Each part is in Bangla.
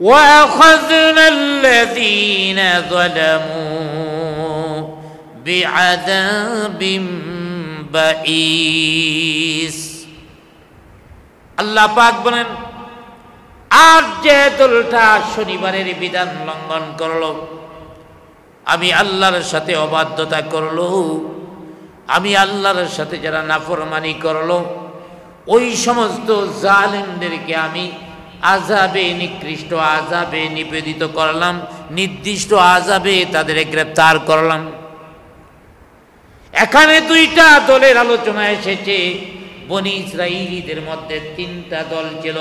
وأخذنا الذين ظلموا بعذاب بئيس আল্লাহ পাক বলেন, আর যে দলটা শনিবারের বিধান লঙ্ঘন করলো, আমি আল্লাহর সাথে অবাধ্যতা করলো, আমি আল্লাহর সাথে যারা নাফরমানি করলো, ওই সমস্ত জালেমদেরকে আমি আযাবে, নিকৃষ্ট আযাবে নিবেদিত করলাম, নির্দিষ্ট আযাবে তাদের গ্রেফতার করলাম। এখানে দুইটা দলের আলোচনা এসেছে। বনি ইসরাঈলীদের মধ্যে তিনটা দল ছিল।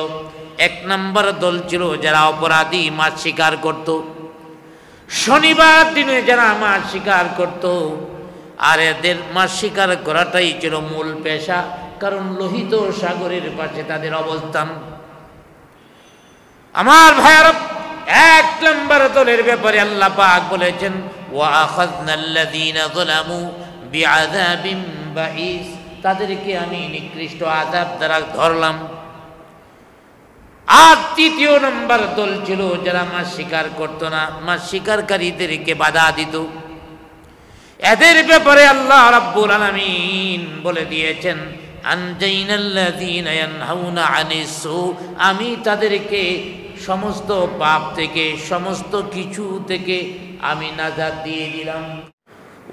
এক নম্বর দল ছিল যারা অপরাধী, মাছ শিকার করত, শনিবার দিনে যারা মাছ শিকার করত, আর এদের মাছ শিকার করাটাই ছিল মূল পেশা, কারণ লোহিত সাগরের পাশে তাদের অবস্থান। আমার ভাইয়েরা, এক নম্বর দলের ব্যাপারে আল্লাহ পাক বলেছেন, ওয়া আখাযনাল্লাযীনা যালামু বিআযাবিন বাঈস, তাদেরকে আমি নিকৃষ্ট আযাব দ্বারা ধরলাম। আর তৃতীয় নম্বর দল ছিল যারা মাছ শিকার করতো না, মাছ শিকারকারীদেরকে বাধা দিত। এদের ব্যাপারে আল্লাহ রাব্বুল আলামিন বলে দিয়েছেন, আনজাইনাল্লাযীনা ইয়ানহাউনা আনিস সু, আমি তাদেরকে সমস্ত পাপ থেকে, সমস্ত কিছু থেকে আমি নাজাত দিয়ে দিলাম।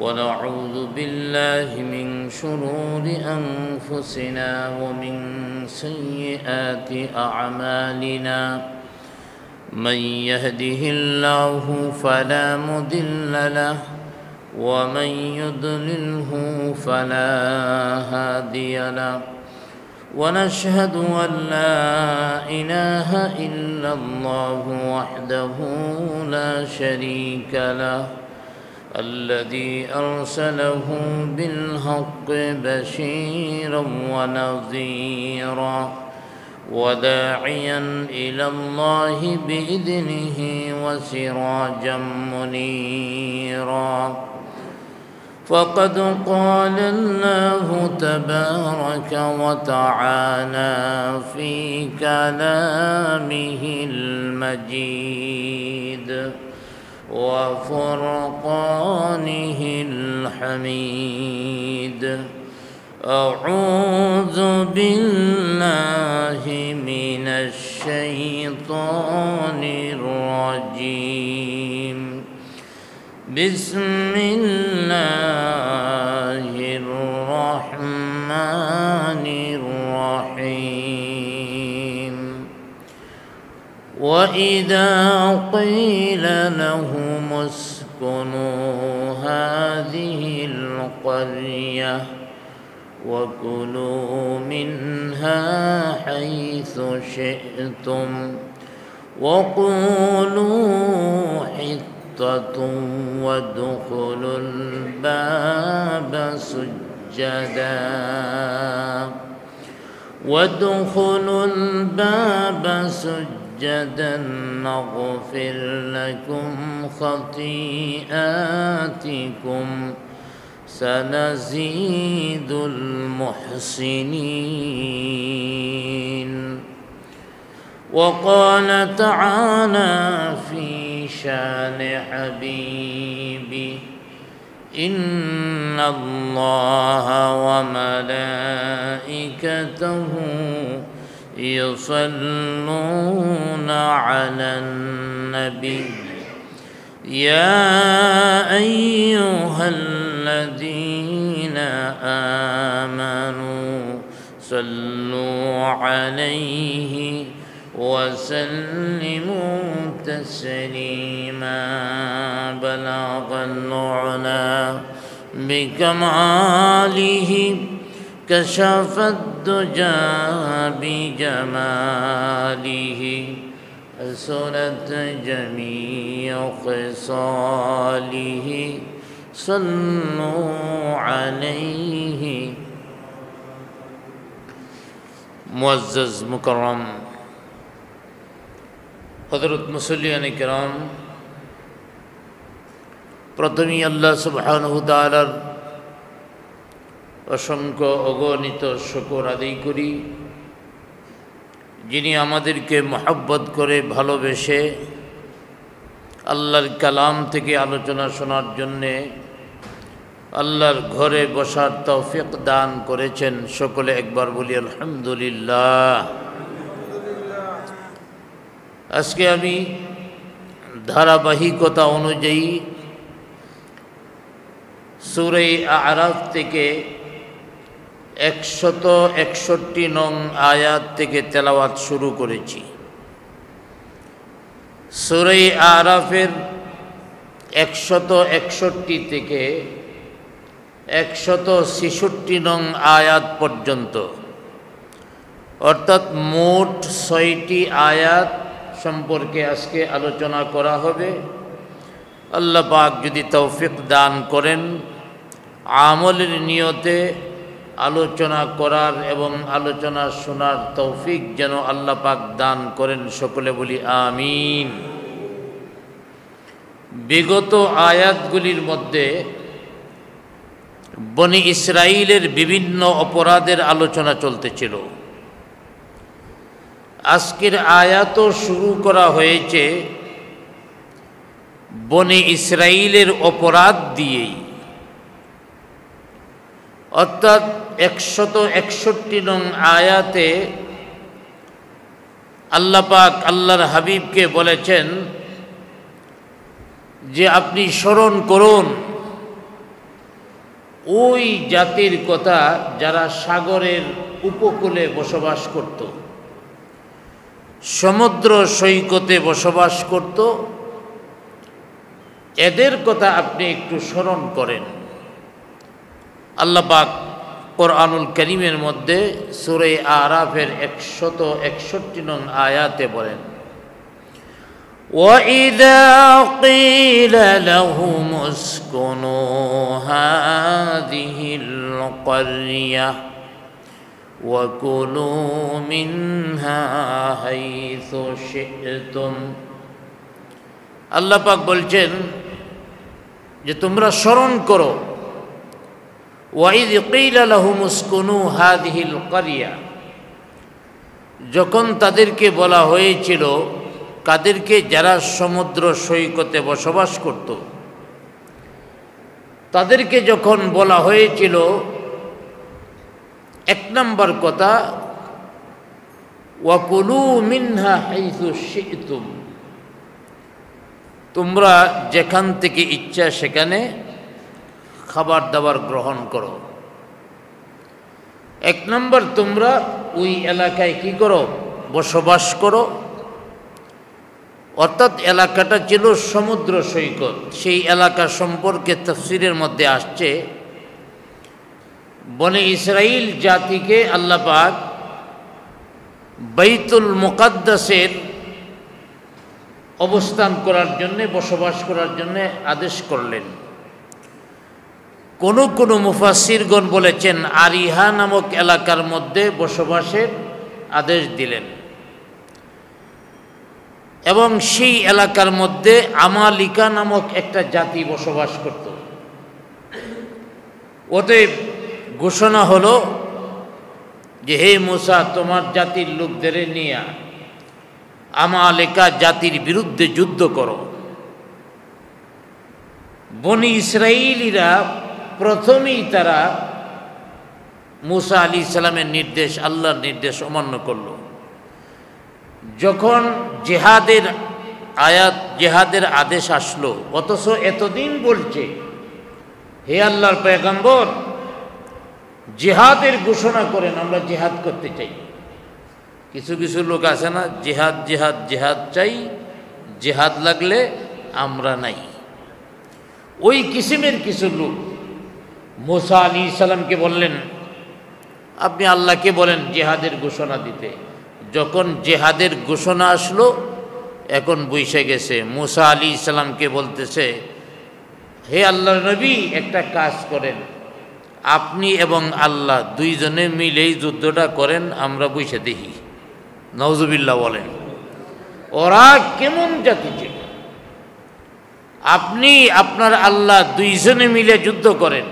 ونعوذ بالله من شرور أنفسنا ومن سيئات أعمالنا من يهده الله فلا مضل له ومن يضلله فلا هادي له ونشهد أن لا إله إلا الله وحده لا شريك له الذي أرسله بالحق بشيرا ونذيرا وداعيا إلى الله بإذنه وسراجا منيرا فقد قال الله تبارك وتعالى في كلامه المجيد وفرقانه الحميد أعوذ بالله من الشيطان الرجيم بسم الله الرحمن الرحيم وإذا قيل لهم اسكنوا هذه القرية وكلوا منها حيث شئتم وقولوا حطة وادخلوا الباب سجدا نغفر لكم خطيئاتكم سنزيد المحسنين وقال تعالى في شان حبيبه إن الله وملائكته يصلون على النبي يا أيها الذين آمنوا صلوا عليه وسلموا تسليما بلغ العلا بكماله كشف الدجى بجماله حسنت جميع خصاله صلوا عليه মুআজ্জাজ মুকাররম হযরত মুসল্লিয়ান কিরাম, প্রথমেই আল্লাহ সুবহানাহু তাআলার অসংখ্য অগণিত শুকর আদায় করি, যিনি আমাদেরকে মহব্বত করে ভালোবেসে আল্লাহর কালাম থেকে আলোচনা শোনার জন্যে আল্লাহর ঘরে বসার তৌফিক দান করেছেন। সকলে একবার বলি আলহামদুলিল্লাহ। আজকে আমি ধারাবাহিকতা অনুযায়ী সূরা আরাফ থেকে 161 নং আয়াত থেকে তেলাওয়াত শুরু করেছি। সূরা আরাফের 161 থেকে 166 নং আয়াত পর্যন্ত, অর্থাৎ মোট 6টি আয়াত সম্পর্কে আজকে আলোচনা করা হবে। আল্লাহ পাক যদি তৌফিক দান করেন, আমলের নিয়তে আলোচনা করার এবং আলোচনা শোনার তৌফিক যেন আল্লাহ পাক দান করেন। সকলে বলি আমিন। বিগত আয়াতগুলির মধ্যে বনি ইসরাইলের বিভিন্ন অপরাধের আলোচনা চলতেছিল। আজকের আয়াতও শুরু করা হয়েছে বনি ইসরাইলের অপরাধ দিয়েই, অর্থাৎ 161 নং আয়াতে আল্লাহ পাক আল্লাহর হাবিবকে বলেছেন যে আপনি স্মরণ করুন ওই জাতির কথা যারা সাগরের উপকূলে বসবাস করত, সমুদ্র সৈকতে বসবাস করত, এদের কথা আপনি একটু স্মরণ করেন। আল্লাহ পাক কোরআনুল কারীমের মধ্যে সূরা আরাফের 161 নং আয়াতে বলেন, وَإِذَا قِيلَ لَهُمُ اسْكُنُوا هَٰذِهِ الْقَرْيَةَ وَكُلُوا مِنْهَا حَيْثُ شِئْتُمْ। আল্লাহ পাক বলছেন যে তোমরা স্মরণ করো, وَإِذْ قِيلَ لَهُمُ اسْكُنُوا هَٰذِهِ الْقَرْيَةَ, যখন তাদেরকে বলা হয়েছিল, কাদেরকে? যারা সমুদ্র সৈকতে বসবাস করত, তাদেরকে যখন বলা হয়েছিল, এক নম্বর কথা ওয়াকুলু মিনহা হাইসু শি'তুম, তোমরা যেখান থেকে ইচ্ছা সেখানে খাবার দাবার গ্রহণ করো। এক নম্বর, তোমরা ওই এলাকায় কি করো? বসবাস করো। অর্থাৎ এলাকাটা ছিল সমুদ্র সৈকত। সেই এলাকা সম্পর্কে তাফসীরের মধ্যে আসছে, বনে ইসরাইল জাতিকে আল্লাহ পাক বাইতুল মুকাদ্দাসের অবস্থান করার জন্যে, বসবাস করার জন্যে আদেশ করলেন। কোন কোন মুফাসসিরগণ বলেছেন আরিহা নামক এলাকার মধ্যে বসবাসের আদেশ দিলেন, এবং সেই এলাকার মধ্যে আমালিকা নামক একটা জাতি বসবাস করত। অতএব ঘোষণা হলো যে হে মূসা, তোমার জাতির লোকদের নিয়ে আমালিকা জাতির বিরুদ্ধে যুদ্ধ করো। বনি ইসরাইলিরা প্রথমেই তারা মূসা আলাইহিস সালামের নির্দেশ, আল্লাহর নির্দেশ অমান্য করল। যখন জেহাদের আদেশ আসলো, অথচ এতদিন বলছে হে আল্লাহর পয়গম্বর, জিহাদের ঘোষণা করেন, আমরা জিহাদ করতে চাই। কিছু কিছু লোক আছে না, জিহাদ জিহাদ জিহাদ চাই, জিহাদ লাগলে আমরা নাই। ওই কিসিমের কিছু লোক মূসা আলাইহিস সালামকে বললেন, আপনি আল্লাহকে বলেন জিহাদের ঘোষণা দিতে। যখন জিহাদের ঘোষণা আসলো, এখন বসে গেছে। মূসা আলাইহিস সালামকে বলতেছে, হে আল্লাহর নবী, একটা কাজ করেন, আপনি এবং আল্লাহ দুইজনে মিলেই যুদ্ধটা করেন, আমরা বসে দেখি। নাউজুবিল্লাহ বলেন। ওরা কেমন জাতি ছিল? আপনি আপনার আল্লাহ দুইজনে মিলে যুদ্ধ করেন,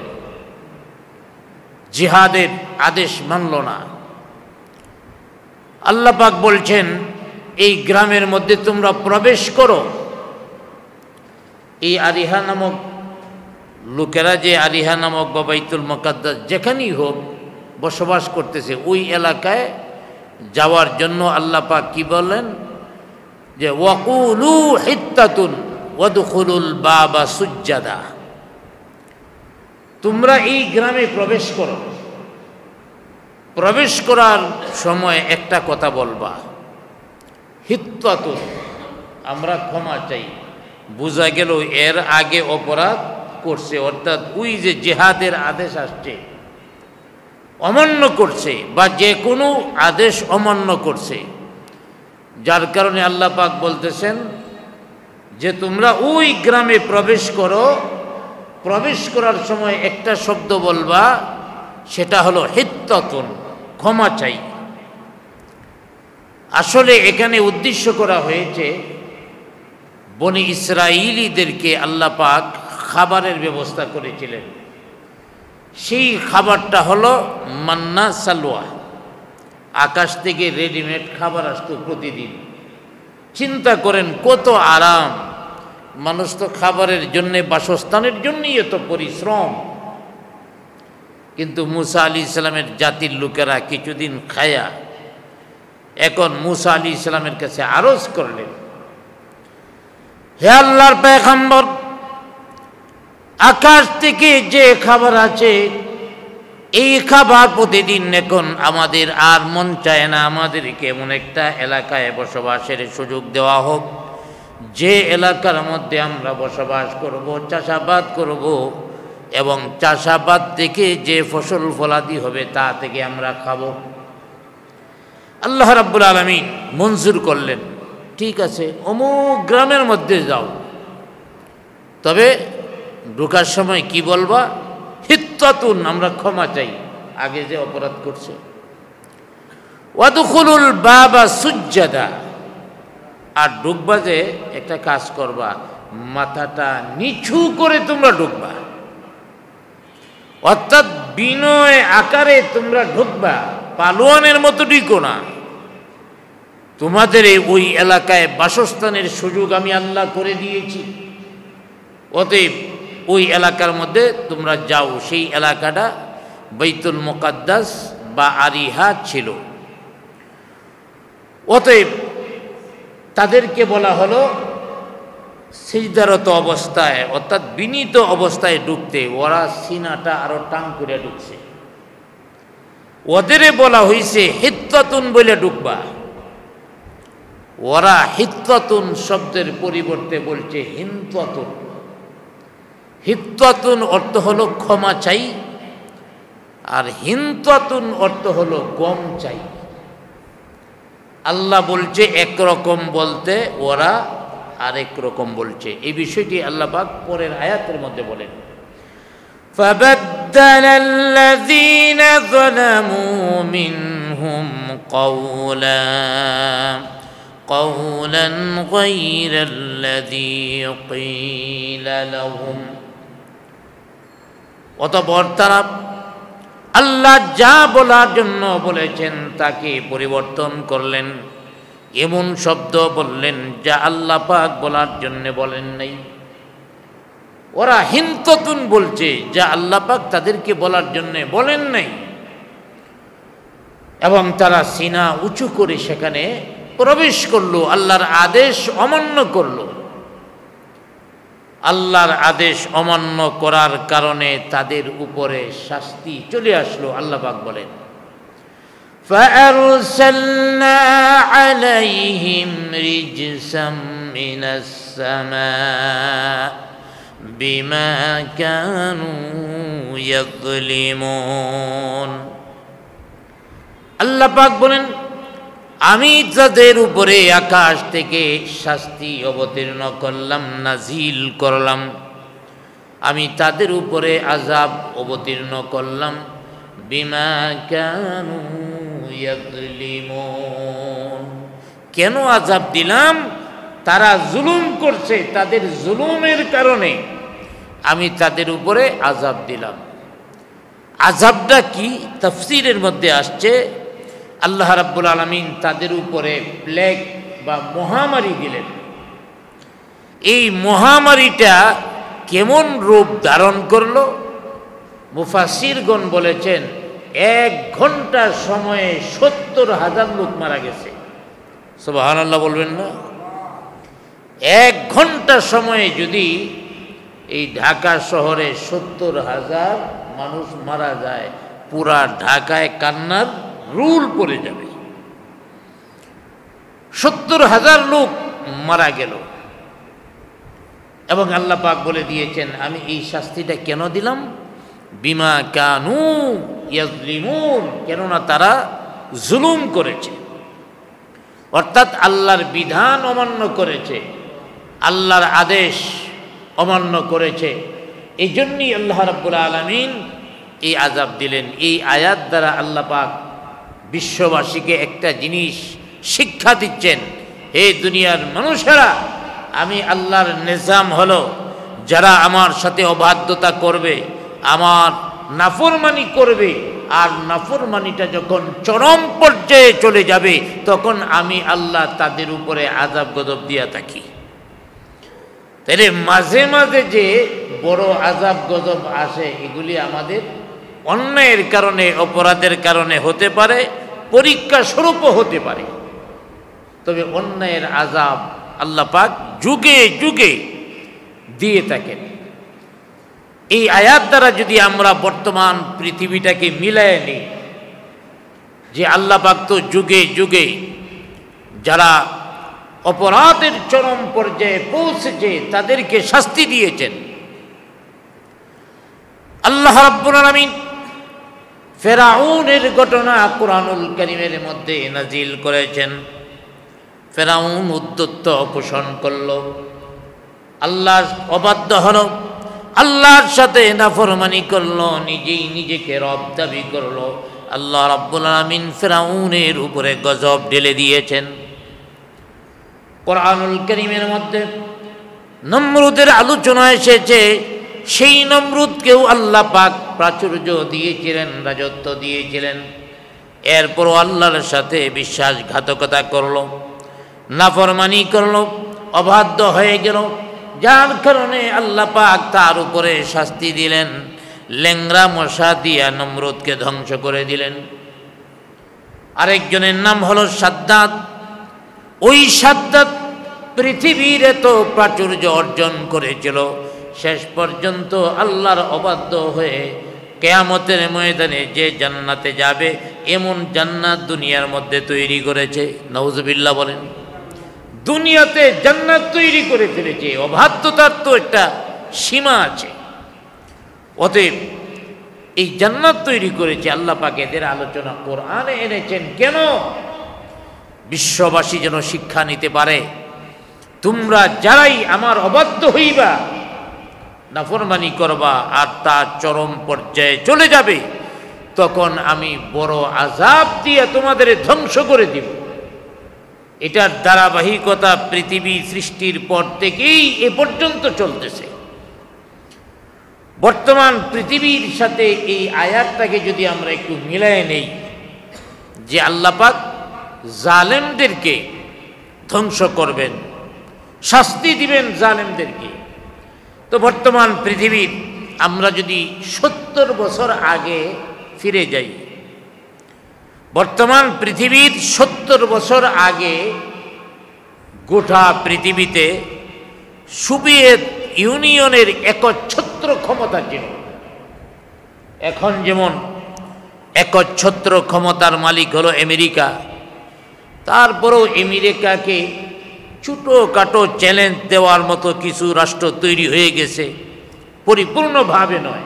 জিহাদের আদেশ মানল না। আল্লাহ পাক বলছেন এই গ্রামের মধ্যে তোমরা প্রবেশ করো। এই আরিহা নামক লোকেরা যে আরিহা নামক বা বাইতুল মুকাদ্দাস যেখানেই হোক বসবাস করতেছে, ওই এলাকায় যাওয়ার জন্য আল্লাহ পাক কি বলেন যে ওয়াকুলু হিত্তাতুন ওয়াদখুলুল বাবা সুজ্জাদা, তোমরা এই গ্রামে প্রবেশ করো। প্রবেশ করার সময় একটা কথা বলবা, হিত্তাতুন, আমরা ক্ষমা চাই। বোঝা গেল এর আগে অপরাধ করছে, অর্থাৎ ওই যে জিহাদের আদেশ আসছে অমান্য করছে, বা যে কোনো আদেশ অমান্য করছে, যার কারণে আল্লাহ পাক বলতেছেন যে তোমরা ওই গ্রামে প্রবেশ করো। প্রবেশ করার সময় একটা শব্দ বলবা, সেটা হলো হিত্তাতুন, ক্ষমা চাই। আসলে এখানে উদ্দেশ্য করা হয়েছে বনি ইসরাইলীদেরকে আল্লাহ পাক খাবারের ব্যবস্থা করেছিলেন। সেই খাবারটা হলো মান্না সালওয়া, আকাশ থেকে রেডিমেড খাবার আসতো প্রতিদিন। চিন্তা করেন কত আরাম, মানুষ তো খাবারের জন্যে, বাসস্থানের জন্যই এত পরিশ্রম। কিন্তু মুসা আলী ইসলামের জাতির লোকেরা কিছুদিন খায়া এখন মুসা আলী ইসলামের কাছে আরজ করলেন, হে আল্লাহর পয়গম্বর, আকাশ থেকে যে খাবার আছে এই খাবার প্রতিদিন এখন আমাদের আর মন চায় না, আমাদেরকে এমন একটা এলাকায় বসবাসের সুযোগ দেওয়া হোক যে এলাকার মধ্যে আমরা বসবাস করব, চাষাবাদ করব, এবং চাষাবাদ থেকে যে ফসল ফলাদি হবে তা থেকে আমরা খাব। আল্লাহ রাব্বুল আলামিন মঞ্জুর করলেন, ঠিক আছে অমুক গ্রামের মধ্যে যাও, তবে ঢোকার সময় কি বলবা, হিত্তাতুন, আমরা ক্ষমা চাই আগে যে অপরাধ করছে। ওয়াদখুলুল বাবা সুজ্জাদা, আর ঢুকবা যে একটা কাজ করবা, মাথাটা নিচু করে তোমরা ঢুকবা, অর্থাৎ বিনয় আকারে তোমরা ঢুকবা, পালোয়ানের মতো ঢুকো না। তোমাদের ওই এলাকায় বাসস্থানের সুযোগ আমি আল্লাহ করে দিয়েছি, অতএব ওই এলাকার মধ্যে তোমরা যাও। সেই এলাকাটা বাইতুল মুকাদ্দাস বা আরিহা ছিল। অতএব তাদেরকে বলা হলো সিজদারত অবস্থায়, অর্থাৎ বিনীত অবস্থায় ঢুকতে। ওরা সিনাটা আরো টান করে ঢুকছে। ওদের বলা হয়েছে হিত্তাতুন বলে ঢুকবা, ওরা হিত্তাতুন শব্দের পরিবর্তে বলছে হিন্তাতুন। হিত্তাতুন অর্থ হলো ক্ষমা চাই, আর হিন্তাতুন অর্থ হলো গম চাই। আল্লাহ বলছে একরকম বলতে, ওরা আরেক রকম বলছে। এই বিষয়টি আল্লাহ পাক পরের আয়াতের মধ্যে বলেন, فَبَدَّلَ الَّذِينَ ظَلَمُوا مِنْهُمْ قَوْلًا غَيْرَ الَّذِي قِيلَ لَهُمْ। অতঃপর তারা আল্লাহ যা বলার জন্য বলেছেন তাকে পরিবর্তন করলেন, এমন শব্দ বললেন যা আল্লাহ পাক বলার জন্য বলেন নাই। ওরা হিন্তাতুন বলছে যা আল্লাহ পাক তাদেরকে বলার জন্য বলেন নাই, এবং তারা সিনা উঁচু করে সেখানে প্রবেশ করলো, আল্লাহর আদেশ অমান্য করলো। আল্লাহর আদেশ অমান্য করার কারণে তাদের উপরে শাস্তি চলে আসলো। আল্লাহ পাক বলেন, فَأَرْسَلْنَا عَلَيْهِمْ رِجْزًا مِّنَ السَّمَاءِ بِمَا كَانُوا يَظْلِمُونَ। আল্লাহ পাক বলেন, আমি তাদের উপরে আকাশ থেকে শাস্তি অবতীর্ণ করলাম, নাজিল করলাম। আমি তাদের উপরে আযাব অবতীর্ণ করলাম, বিমা কানু ইয়াযলিমুন। কেন আযাব দিলাম? তারা জুলুম করছে, তাদের জুলুমের কারণে আমি তাদের উপরে আযাব দিলাম। আযাবটা কি? তাফসীরের মধ্যে আসছে আল্লাহ রাব্বুল আলামিন তাদের উপরে প্লেগ বা মহামারী দিলেন। এই মহামারীটা কেমন রূপ ধারণ করলো? মুফাসসিরগণ বলেছেন 1 ঘন্টা সময়ে 70,000 লোক মারা গেছে। সুবহানাল্লাহ বলবেন না? 1 ঘন্টা সময়ে যদি এই ঢাকা শহরে 70,000 মানুষ মারা যায়, পুরা ঢাকায় কান্নার রুল পড়ে যাবে। 70,000 লোক মারা গেল এবং আল্লাহ পাক বলে দিয়েছেন, আমি এই শাস্তিটা কেন দিলাম? বিমা কানু ইয়াজলিমুন, কেননা তারা জুলুম করেছে, অর্থাৎ আল্লাহর বিধান অমান্য করেছে, আল্লাহর আদেশ অমান্য করেছে। এই জন্যই আল্লাহ রাব্বুল আলামিন এই আযাব দিলেন। এই আয়াত দ্বারা আল্লাহ পাক বিশ্ববাসীকে একটা জিনিস শিক্ষা দিচ্ছেন, হে দুনিয়ার মানুষেরা, আমি আল্লাহর নিজাম হলো, যারা আমার সাথে অবাধ্যতা করবে, আমার নাফরমানি করবে, আর নাফরমানিটা যখন চরম পর্যায়ে চলে যাবে, তখন আমি আল্লাহ তাদের উপরে আযাব গজব দিয়া থাকি। তাহলে মাঝে মাঝে যে বড় আযাব গজব আসে, এগুলি আমাদের অন্যায়ের কারণে, অপরাধের কারণে হতে পারে, পরীক্ষা স্বরূপও হতে পারে। তবে অন্যায়ের আযাব আল্লাহ পাক যুগে যুগে দিয়ে থাকেন। এই আয়াত দ্বারা যদি আমরা বর্তমান পৃথিবীটাকে মিলায় নিই, যে আল্লাহ পাক তো যুগে যুগে যারা অপরাধের চরম পর্যায়ে পৌঁছেছে তাদেরকে শাস্তি দিয়েছেন। আল্লাহ রাব্বুল আলামিন ফেরাউনের ঘটনা কুরআনুল কারীমের মধ্যে নাজিল করেছেন। ফেরাউন উদ্ধত্ত পোষণ করল, আল্লাহর অবাধ্য হলো, আল্লাহর সাথে নাফরমানি করলো, নিজেই নিজেকে রব দাবি করলো। আল্লাহ রাব্বুল আলামিন ফেরাউনের উপরে গজব ঢেলে দিয়েছেন। কুরআনুল কারীমের মধ্যে নমরুদের আলোচনা এসেছে। সেই নমরুদকেও আল্লাহ পাক প্রাচুর্য দিয়েছিলেন, রাজত্ব দিয়েছিলেন। এরপরও আল্লাহর সাথে বিশ্বাসঘাতকতা করলো, নাফরমানি করলো, অবাধ্য হয়ে গেল, যার কারণে আল্লাহ পাক তার উপরে শাস্তি দিলেন। ল্যাংড়া মশা দিয়া নমরুদকে ধ্বংস করে দিলেন। আরেকজনের নাম হলো সাদ্দাত। ওই সাদ্দাত পৃথিবীর এত প্রাচুর্য অর্জন করেছিল, শেষ পর্যন্ত আল্লাহর অবাধ্য হয়ে কিয়ামতের ময়দানে যে জান্নাতে যাবে, এমন জান্নাত দুনিয়ার মধ্যে তৈরি করেছে। নাউজুবিল্লাহ বলেন। দুনিয়াতে জান্নাত তৈরি করে ফেলেছে। অবাধ্যতার তো একটা সীমা আছে। অতএব এই জান্নাত তৈরি করেছে আল্লাহ পাক, এদের আলোচনা কোরআনে এনেছেন কেন? বিশ্ববাসী যেন শিক্ষা নিতে পারে, তোমরা যারাই আমার অবাধ্য হইবা, নাফরমানি করবা, আর তা চরম পর্যায়ে চলে যাবে, তখন আমি বড় আযাব দিয়ে তোমাদের ধ্বংস করে দিব। এটার ধারাবাহিকতা পৃথিবী সৃষ্টির পর থেকেই এ পর্যন্ত চলতেছে। বর্তমান পৃথিবীর সাথে এই আয়াতটাকে যদি আমরা একটু মিলায়ে নেই, যে আল্লাহ পাক জালেমদেরকে ধ্বংস করবেন, শাস্তি দিবেন জালেমদেরকে, তো বর্তমান পৃথিবীর আমরা যদি 70 বছর আগে ফিরে যাই, বর্তমান পৃথিবীর 70 বছর আগে গোটা পৃথিবীতে সোভিয়েত ইউনিয়নের একচ্ছত্র ক্ষমতা ছিল। এখন যেমন একচ্ছত্র ক্ষমতার মালিক হলো আমেরিকা, তারপরেও আমেরিকাকে ছোটোখাটো চ্যালেঞ্জ দেওয়ার মতো কিছু রাষ্ট্র তৈরি হয়ে গেছে, পরিপূর্ণভাবে নয়।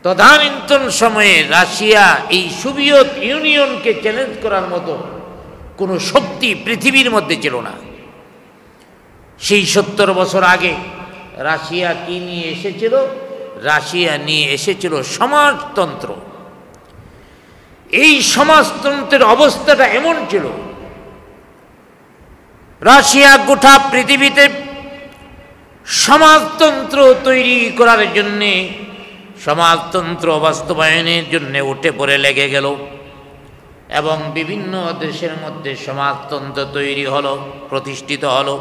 তদানীন্তন সময়ে রাশিয়া এই সোভিয়েত ইউনিয়নকে চ্যালেঞ্জ করার মতো কোনো শক্তি পৃথিবীর মধ্যে ছিল না। সেই 70 বছর আগে রাশিয়া কি নিয়ে এসেছিল? রাশিয়া নিয়ে এসেছিল সমাজতন্ত্র। এই সমাজতন্ত্রের অবস্থাটা এমন ছিল, রাশিয়া গোটা পৃথিবীতে সমাজতন্ত্র তৈরি করার জন্যে, সমাজতন্ত্র বাস্তবায়নের জন্য উঠে পড়ে লেগে গেল। এবং বিভিন্ন দেশের মধ্যে সমাজতন্ত্র তৈরি হলো, প্রতিষ্ঠিত হলো।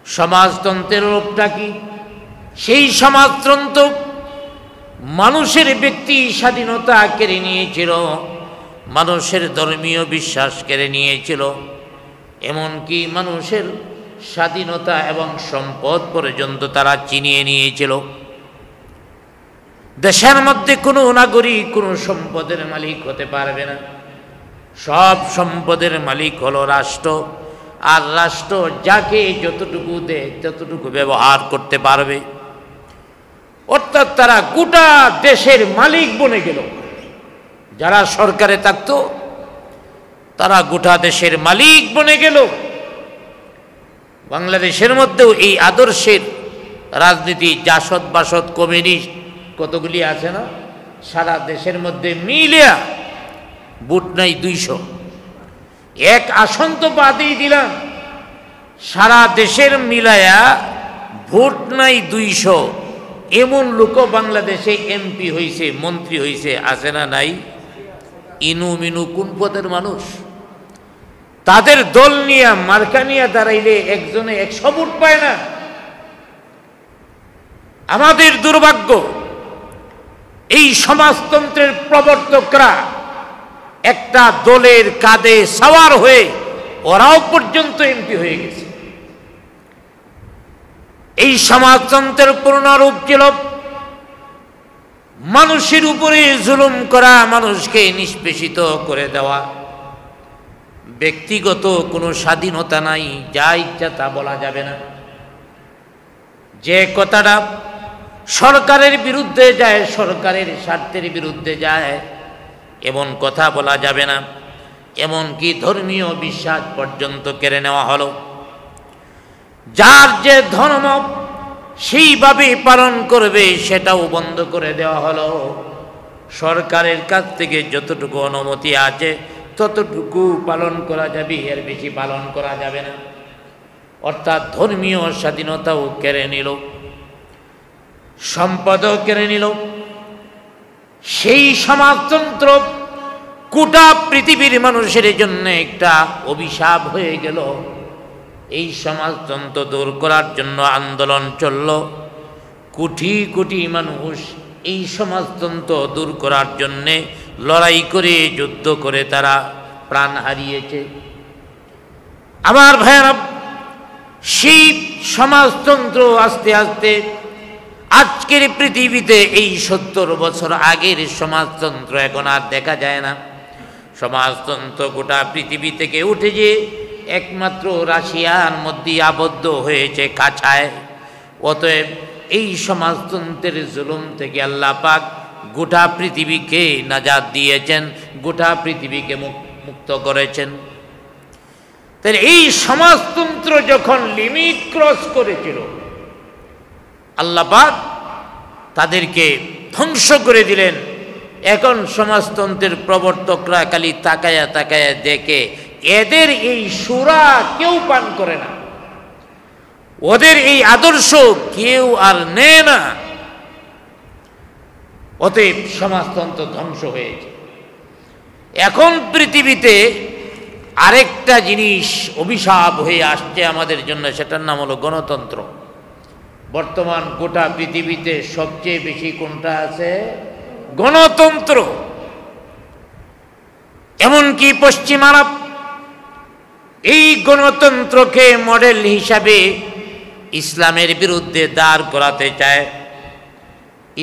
সমাজতন্ত্রের রূপটা কি? সেই সমাজতন্ত্র মানুষের ব্যক্তি স্বাধীনতা কেড়ে নিয়েছিল, মানুষের ধর্মীয় বিশ্বাস কেড়ে নিয়েছিল, এমনকি মানুষের স্বাধীনতা এবং সম্পদ পর্যন্ত তারা ছিনিয়ে নিয়েছিল। দেশের মধ্যে কোনো নাগরিক কোনো সম্পদের মালিক হতে পারবে না। সব সম্পদের মালিক হলো রাষ্ট্র, আর রাষ্ট্র যাকে যতটুকু দেয় ততটুকু ব্যবহার করতে পারবে। অর্থাৎ তারা গোটা দেশের মালিক বনে গেল। যারা সরকারে থাকতো তারা গোটা দেশের মালিক বনে গেল। বাংলাদেশের মধ্যেও এই আদর্শের রাজনীতি, জাসদ বাসদ কমিউনিস্ট কতগুলি আছে না, সারা দেশের মধ্যে মিলিয়া ভোট নাই 200। এক আসন তো বাদেই দিলাম, সারা দেশের মিলায়া ভোট নাই 200। এমন লোক বাংলাদেশে এমপি হইছে, মন্ত্রী হইছে, আছে না নাই? ইনু মিনু কোন পদের মানুষ? তাদের দল নিয়ে মার্কা নিয়ে দাঁড়াইলে একজনে 100 ভোট পায় না। আমাদের দুর্ভাগ্য, এই সমাজতন্ত্রের প্রবর্তকরা একটা দলের কাঁধে সওয়ার হয়ে ওরাও পর্যন্ত এমপি হয়ে গেছে। এই সমাজতন্ত্রের পূর্ণরূপ ছিল মানুষের উপরে জুলুম করা, মানুষকে নিষ্পেষিত করে দেওয়া। ব্যক্তিগত কোনো স্বাধীনতা নাই, যা ইচ্ছা তা বলা যাবে না। যে কথাটা সরকারের বিরুদ্ধে যায়, সরকারের স্বার্থের বিরুদ্ধে যায়, এমন কথা বলা যাবে না। এমনকি ধর্মীয় বিশ্বাস পর্যন্ত কেড়ে নেওয়া হলো। যার যে ধর্ম সেইভাবে পালন করবে সেটাও বন্ধ করে দেওয়া হলো। সরকারের কাছ থেকে যতটুকু অনুমতি আছে ততটুকু পালন করা যাবে, এর বেশি পালন করা যাবে না। অর্থাৎ ধর্মীয় স্বাধীনতাও কেড়ে নিল, সম্পদও কেড়ে নিল। সেই সমাজতন্ত্র গোটা পৃথিবীর মানুষের জন্য একটা অভিশাপ হয়ে গেল। এই সমাজতন্ত্র দূর করার জন্য আন্দোলন চলল। কোটি কোটি মানুষ এই সমাজতন্ত্র দূর করার জন্যে লড়াই করে, যুদ্ধ করে তারা প্রাণ হারিয়েছে। আমার ভাইয়েরা, সেই সমাজতন্ত্র আস্তে আস্তে আজকের পৃথিবীতে এই 70 বছর আগের সমাজতন্ত্র এখন আর দেখা যায় না। সমাজতন্ত্র গোটা পৃথিবী থেকে উঠে যে একমাত্র রাশিয়ার মধ্যে আবদ্ধ হয়েছে কাছায়। অতএব এই সমাজতন্ত্রের জুলুম থেকে আল্লাহ পাক গোটা পৃথিবীকে নাজাত দিয়েছেন, গোটা পৃথিবীকে মুক্ত করেছেন। তাহলে এই সমাজতন্ত্র যখন লিমিট ক্রস করেছিল, আল্লাহ পাক তাদেরকে ধ্বংস করে দিলেন। এখন সমাজতন্ত্রের প্রবর্তকরা খালি তাকায়া তাকায়া দেখে, এদের এই সুরা কেউ পান করে না, ওদের এই আদর্শ কেউ আর নেয় না। অতএব সমাজতন্ত্র ধ্বংস হয়েছে। এখন পৃথিবীতে আরেকটা জিনিস অভিশাপ হয়ে আসছে আমাদের জন্য, সেটার নাম হলো গণতন্ত্র। বর্তমান গোটা পৃথিবীতে সবচেয়ে বেশি কোনটা আছে? গণতন্ত্র। এমনকি পশ্চিমারা এই গণতন্ত্রকে মডেল হিসাবে ইসলামের বিরুদ্ধে দাঁড় করাতে চায়,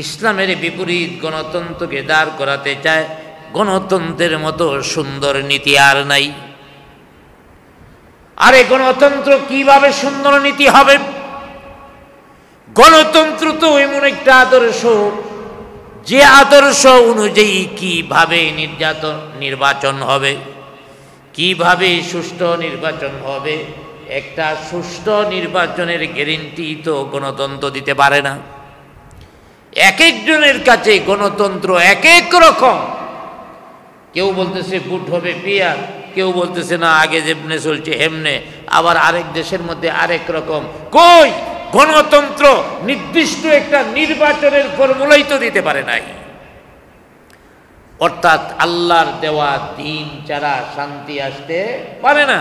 ইসলামের বিপরীত গণতন্ত্রকে দাঁড় করাতে চায়। গণতন্ত্রের মতো সুন্দর নীতি আর নাই। আরে গণতন্ত্র কিভাবে সুন্দর নীতি হবে? গণতন্ত্র তো এমন একটা আদর্শ, যে আদর্শ অনুযায়ী কিভাবে নির্বাচন হবে, কিভাবে সুষ্ঠু নির্বাচন হবে। একটা সুষ্ঠু নির্বাচনের গ্যারেন্টি তো গণতন্ত্র দিতে পারে না। এক একজনের কাছে গণতন্ত্র এক এক রকম। কেউ বলতেছে ভোট হবে পিয়ার, কেউ বলতেছে না আগে যেমনে চলছে হেমনে, আবার আরেক দেশের মধ্যে আরেক রকম। কই গণতন্ত্র নির্দিষ্ট একটা নির্বাচনের ফর্মুলাই তো দিতে পারে নাই। অর্থাৎ আল্লাহর দেওয়া দিন ছাড়া শান্তি আসতে পারে না।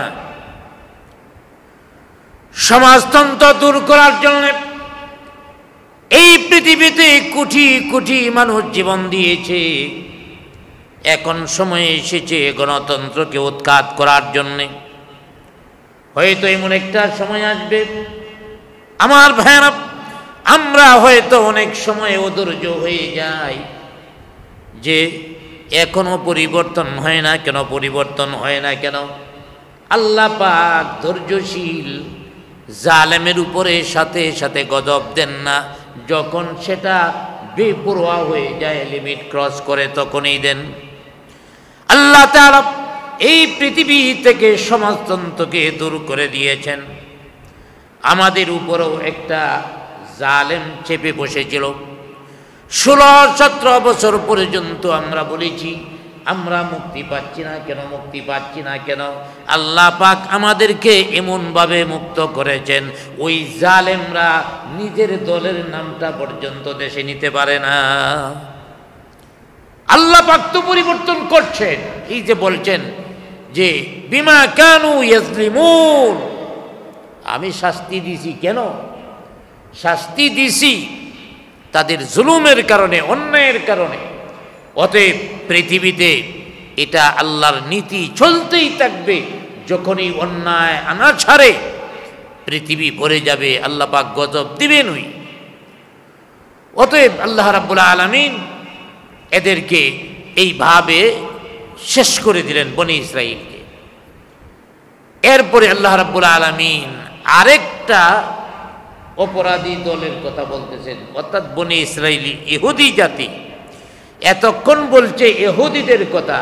সমাজতন্ত্র দূর করার জন্য এই পৃথিবীতে কোটি কোটি মানুষ জীবন দিয়েছে। এখন সময় এসেছে গণতন্ত্রকে উৎখাত করার জন্যে। হয়তো এমন একটা সময় আসবে আমার ভাইয়েরা, আমরা হয়তো অনেক সময় অধৈর্য হয়ে যাই যে এখনো পরিবর্তন হয় না কেন, পরিবর্তন হয় না কেন। আল্লাহ পাক ধৈর্যশীল, জালেমের উপরে সাথে সাথে গজব দেন না, যখন সেটা বেপরোয়া হয়ে যায়, লিমিট ক্রস করে তখনই দেন। আল্লাহ তাআলা এই পৃথিবী থেকে সমাজতন্ত্রকে দূর করে দিয়েছেন। আমাদের উপরেও একটা জালেম চেপে বসেছিল। 16-17 বছর পর্যন্ত আমরা বলেছি আমরা মুক্তি পাচ্ছি না কেন, মুক্তি পাচ্ছি না কেন। আল্লাহ পাক আমাদেরকে এমনভাবে মুক্ত করেছেন, ওই জালেমরা নিজের দলের নামটা পর্যন্ত দেশে নিতে পারে না। আল্লাহ পাক তো পরিবর্তন করছেন। এই যে বলছেন যে বিমা কানু ইয়াজলিমুন, আমি শাস্তি দিছি কেন? শাস্তি দিছি তাদের জুলুমের কারণে, অন্যায়ের কারণে। অতএব পৃথিবীতে এটা আল্লাহর নীতি চলতেই থাকবে। যখনই অন্যায় আনা ছাড়ে পৃথিবী ভরে যাবে, আল্লাহ পাক গজব দিবেনই। অতএব আল্লাহ রাব্বুল আলামিন এদেরকে এইভাবে শেষ করে দিলেন, বনি ইসরাইলকে। এরপরে আল্লাহ রাব্বুল আলামিন আরেকটা অপরাধী দলের কথা বলতেছেন, অর্থাৎ বনি ইসরাইলি ইহুদি জাতি। এতক্ষণ বলছে ইহুদিদের কথা,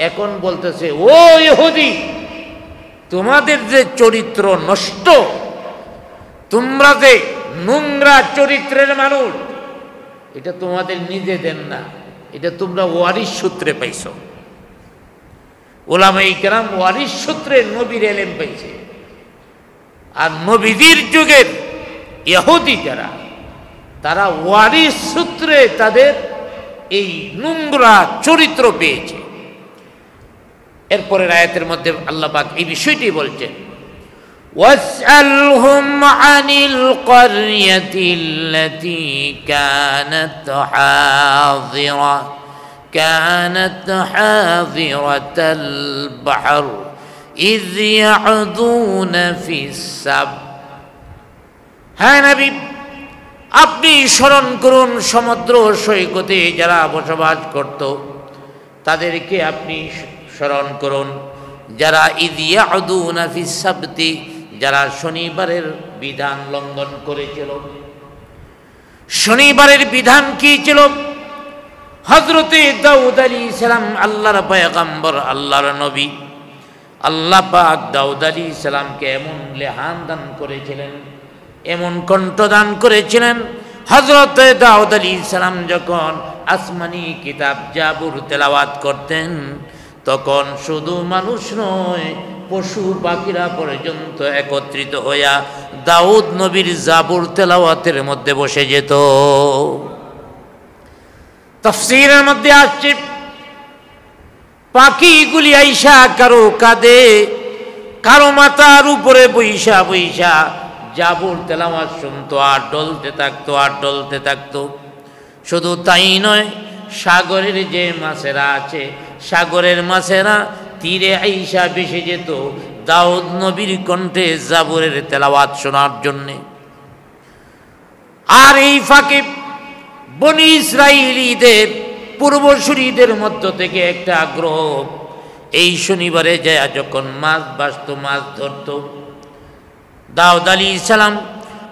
এখন বলতেছে ও ইহুদি, তোমাদের যে চরিত্র নষ্ট, তোমরা যে নোংরা চরিত্রের মানুষ, এটা তোমাদের নিজেদের না, এটা তোমরা ওয়ারিস সূত্রে পাইছো। উলামায়ে কেরাম ওয়ারিস সূত্রে নবীর এলেম পাইছে। আর নবীদের যুগের ইহুদি যারা, তারা ওয়ারিস সূত্রে তাদের এই নোংরা চরিত্র পেয়েছে। এরপরের আয়াতের মধ্যে আল্লাহ পাক এই বিষয়টি বলছেন, ওয়াসআলহুম আনিল ক্বরয়াতিল্লাতী কানাত হাযিরাতাল বাহর ইয ইয়া'দুনা ফিস সাব। হ্যাঁ নবী, আপনি স্মরণ করুন সমুদ্র সৈকতে যারা বসবাস করত তাদেরকে আপনি স্মরণ করুন, যারা ইয ইয়া'দুনা ফিস সাবতি, যারা শনিবারের বিধান লঙ্ঘন করেছিল। শনিবারের বিধান কি ছিল? হযরতে দাউদ আলাইহিস সালাম আল্লাহর পয়গম্বর, আল্লাহর নবী। আল্লাহ পাক দাউদ আলাইহিস সালামকে এমন লেহান দান করেছিলেন, এমন কণ্ঠ দান করেছিলেন, হযরতে দাউদ আলাইহিস সালাম যখন আসমানি কিতাব জাবুর তেলাওয়াত করতেন, তখন শুধু মানুষ নয়, পশু পাখিরা পর্যন্ত একত্রিত হইয়া দাউদ নবীর জাবুর তেলাওয়াতের মধ্যে বসে যেত। তাফসীরের মধ্যে আসছে, পাখিগুলি আইসা কারো কাঁধে, কারো মাথার উপরে বইসা বইসা জাবুর তেলাওয়াত শুনতো, আর ডলতে থাকতো, আর ডলতে থাকতো। শুধু তাই নয়, সাগরের যে মাছেরা আছে, সাগরের মাছেরা তীরে আইসা ভেসে যেত দাউদ নবীর কণ্ঠে জাবুরের তেলাওয়াত শোনার জন্যে। আর এই ফাঁকে বনি ইসরাইলীদের পূর্বসূরীদের মধ্য থেকে একটা আগ্রহ, এই শনিবারে যায় যখন মাছ বাসত, মাছ ধরত, দাউদ আলাইহিস সালাম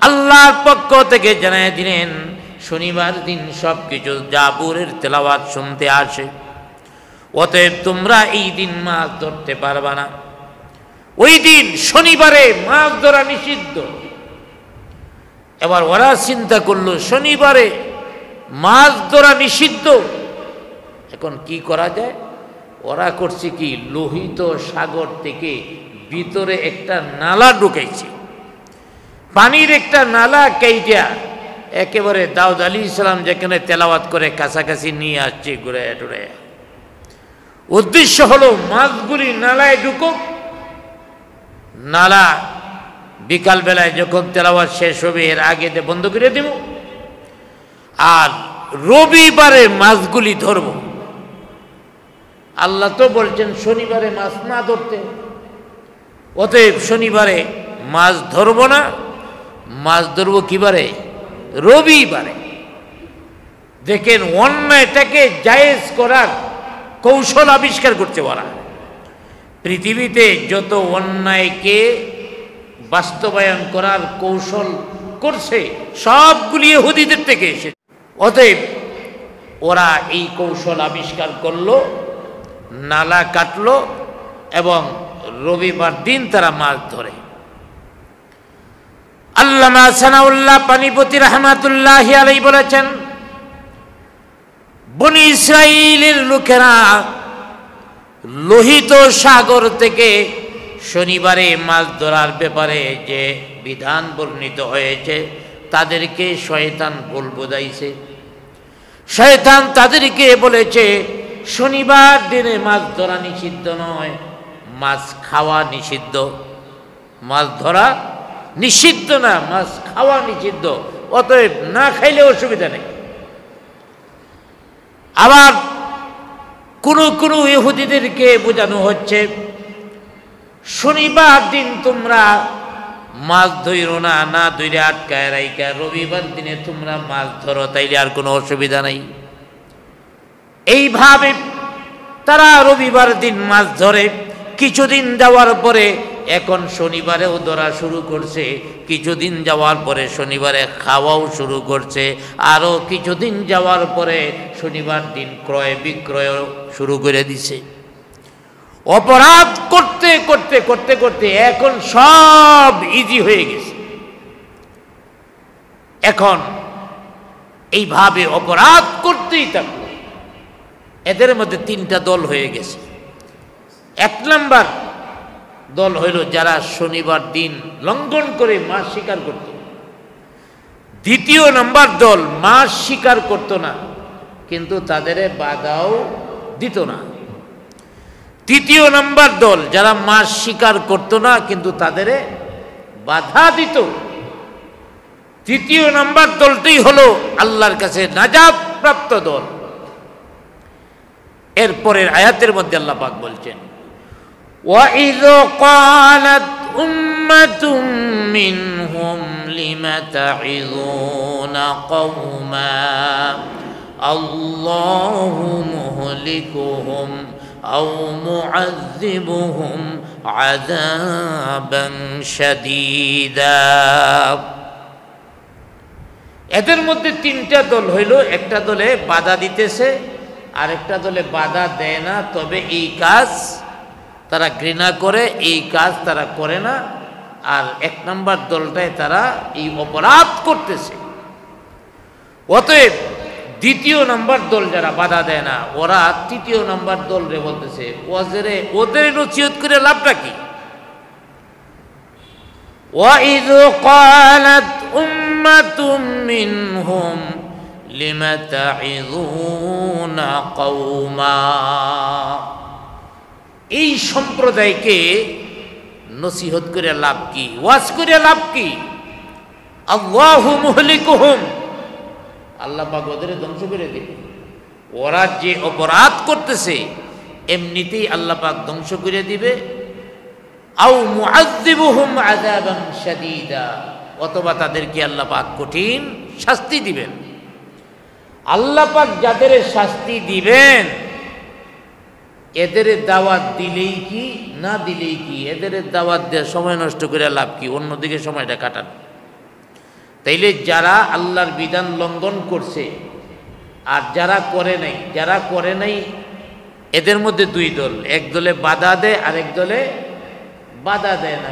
আল্লাহর পক্ষ থেকে জানায় দিলেন শনিবার দিন সব কিছু জাবুরের তেলাওয়াত শুনতে আসে, অতএব তোমরা এই দিন মাছ ধরতে পারবা না। ওই দিন শনিবারে মাছ ধরা নিষিদ্ধ। এবার ওরা চিন্তা করলো শনিবারে মাছ ধরা নিষিদ্ধ, এখন কি করা যায়? ওরা করছে কি, লোহিত সাগর থেকে ভিতরে একটা নালা ঢুকাইছে, পানির একটা নালা কাইটা একেবারে দাউদ আলাইহিস সালাম যেখানে তেলাওয়াত করে কাছাকাছি নিয়ে আসছে ঘুরে টুরে। উদ্দেশ্য হলো মাছগুলি নালায় ঢুকুক, নালা বিকালবেলায় যখন তেলাওয়াত শেষ হবে এর আগে বন্ধ করে দেব, আর রবিবারে মাছগুলি ধরব। আল্লাহ তো বলছেন শনিবারে মাছ না ধরতে, অতএব শনিবারে মাছ ধরব না, মাছ ধরব কিবারে? রবিবারে। দেখেন অন্যায়টাকে জায়েজ করার কৌশল আবিষ্কার করতে পারা। পৃথিবীতে যত অন্যায়কে বাস্তবায়ন করার কৌশল করছে সবগুলি ইহুদিদের থেকে এসেছে। অতএব ওরা এই কৌশল আবিষ্কার করলো, নালা কাটলো এবং রবিবার দিন তারা মাছ ধরে। আল্লামা সানাউল্লাহ পানিপতি রাহমাতুল্লাহি আলাইহি বলেছেন, বনি ইসরাইলের লোকেরা লোহিত সাগর থেকে শনিবারে মাছ ধরার ব্যাপারে যে বিধান বর্ণিত হয়েছে তাদেরকে শয়তান ভুল বোঝাইছে। শয়তান তাদেরকে বলেছে শনিবার দিনে মাছ ধরা নিষিদ্ধ নয়, মাছ খাওয়া নিষিদ্ধ। মাছ ধরা নিষিদ্ধ না, মাছ খাওয়া নিষিদ্ধ, অতএব না খাইলে অসুবিধা নেই। আবার কোন কোন ইহুদিদেরকে বোঝানো হচ্ছে শনিবার দিন তোমরা মাছ ধরো না, না ধরে আটকায় রাইকা রবিবার দিনে তোমরা মাছ ধরো, তাইলে আর কোনো অসুবিধা নেই। এইভাবে তারা রবিবার দিন মাছ ধরে। কিছুদিন যাওয়ার পরে এখন শনিবারেও ধরা শুরু করছে, কিছুদিন যাওয়ার পরে শনিবারে খাওয়াও শুরু করছে, আরও কিছুদিন যাওয়ার পরে শনিবার দিন ক্রয় বিক্রয়ও শুরু করে দিছে। অপরাধ করতে করতে করতে করতে এখন সব ইজি হয়ে গেছে। এখন এইভাবে অপরাধ করতেই থাকলো। এদের মধ্যে তিনটা দল হয়ে গেছে। এক নাম্বার দল হইল যারা শনিবার দিন লঙ্ঘন করে মাছ শিকার করত। দ্বিতীয় নাম্বার দল মাছ শিকার করত না, কিন্তু তাদের বাধাও দিত না। তৃতীয় নাম্বার দল যারা মাছ শিকার করত না কিন্তু তাদের বাধা দিত। তৃতীয় নাম্বার দলটাই হলো আল্লাহর কাছে নাজাত প্রাপ্ত দল। এরপরের আয়াতের মধ্যে আল্লাহ পাক বলছেন, وَإِذْ قَالَتْ أُمَّةٌ مِّنْهُمْ لِمَ تَعِظُونَ قَوْمًا اللَّهُ مُهْلِكُهُمْ أَوْ مُعَذِّبُهُمْ عَذَابًا شَدِيدًا। এদের মধ্যে তিনটা দল হইল, একটা দলে বাধা দিতেছে, আরেকটা দলে বাধা দেয় না, তবে এই কাজ তারা ঘৃণা করে, এই কাজ তারা করে না। আর এক নম্বর দলটায় তারা এই অপরাধ করতেছে। অতএব দ্বিতীয় নম্বর দল যারা বাধা দেয় না, ওরা তৃতীয় নম্বর দল রে বলতেছে ওদের নসিহত করে লাভটা কি? وَإِذْ قَالَتْ أُمَّةٌ مِّنْهُمْ لِمَ تَعِظُونَ قَوْمًا। এই সম্প্রদায়কে নসিহত করে লাভ কি, ওয়াজ করে লাভ কি? আল্লাহু মুহলিকুহুম, আল্লাহ পাক ওদের ধ্বংস করে দিবে। ওরা যে অপরাধ করতেছে এমনিতেই আল্লাহ পাক ধ্বংস করে দিবে। আও মুআযযিবুহুম আযাবান শাদীদা, অথবা তাদেরকে আল্লাহ পাক কঠিন শাস্তি দিবেন। আল্লাহ পাক যাদের শাস্তি দিবেন এদের দাওয়াত দিলেই কি না দিলেই কি, এদের দাওয়াত দেওয়ার সময় নষ্ট করে লাভ কি, অন্যদিকে সময়টা কাটান। তাইলে যারা আল্লাহর বিধান লঙ্ঘন করছে আর যারা করে নাই এদের মধ্যে দুই দল, এক দলে বাধা দেয় আর এক দলে বাধা দেয় না।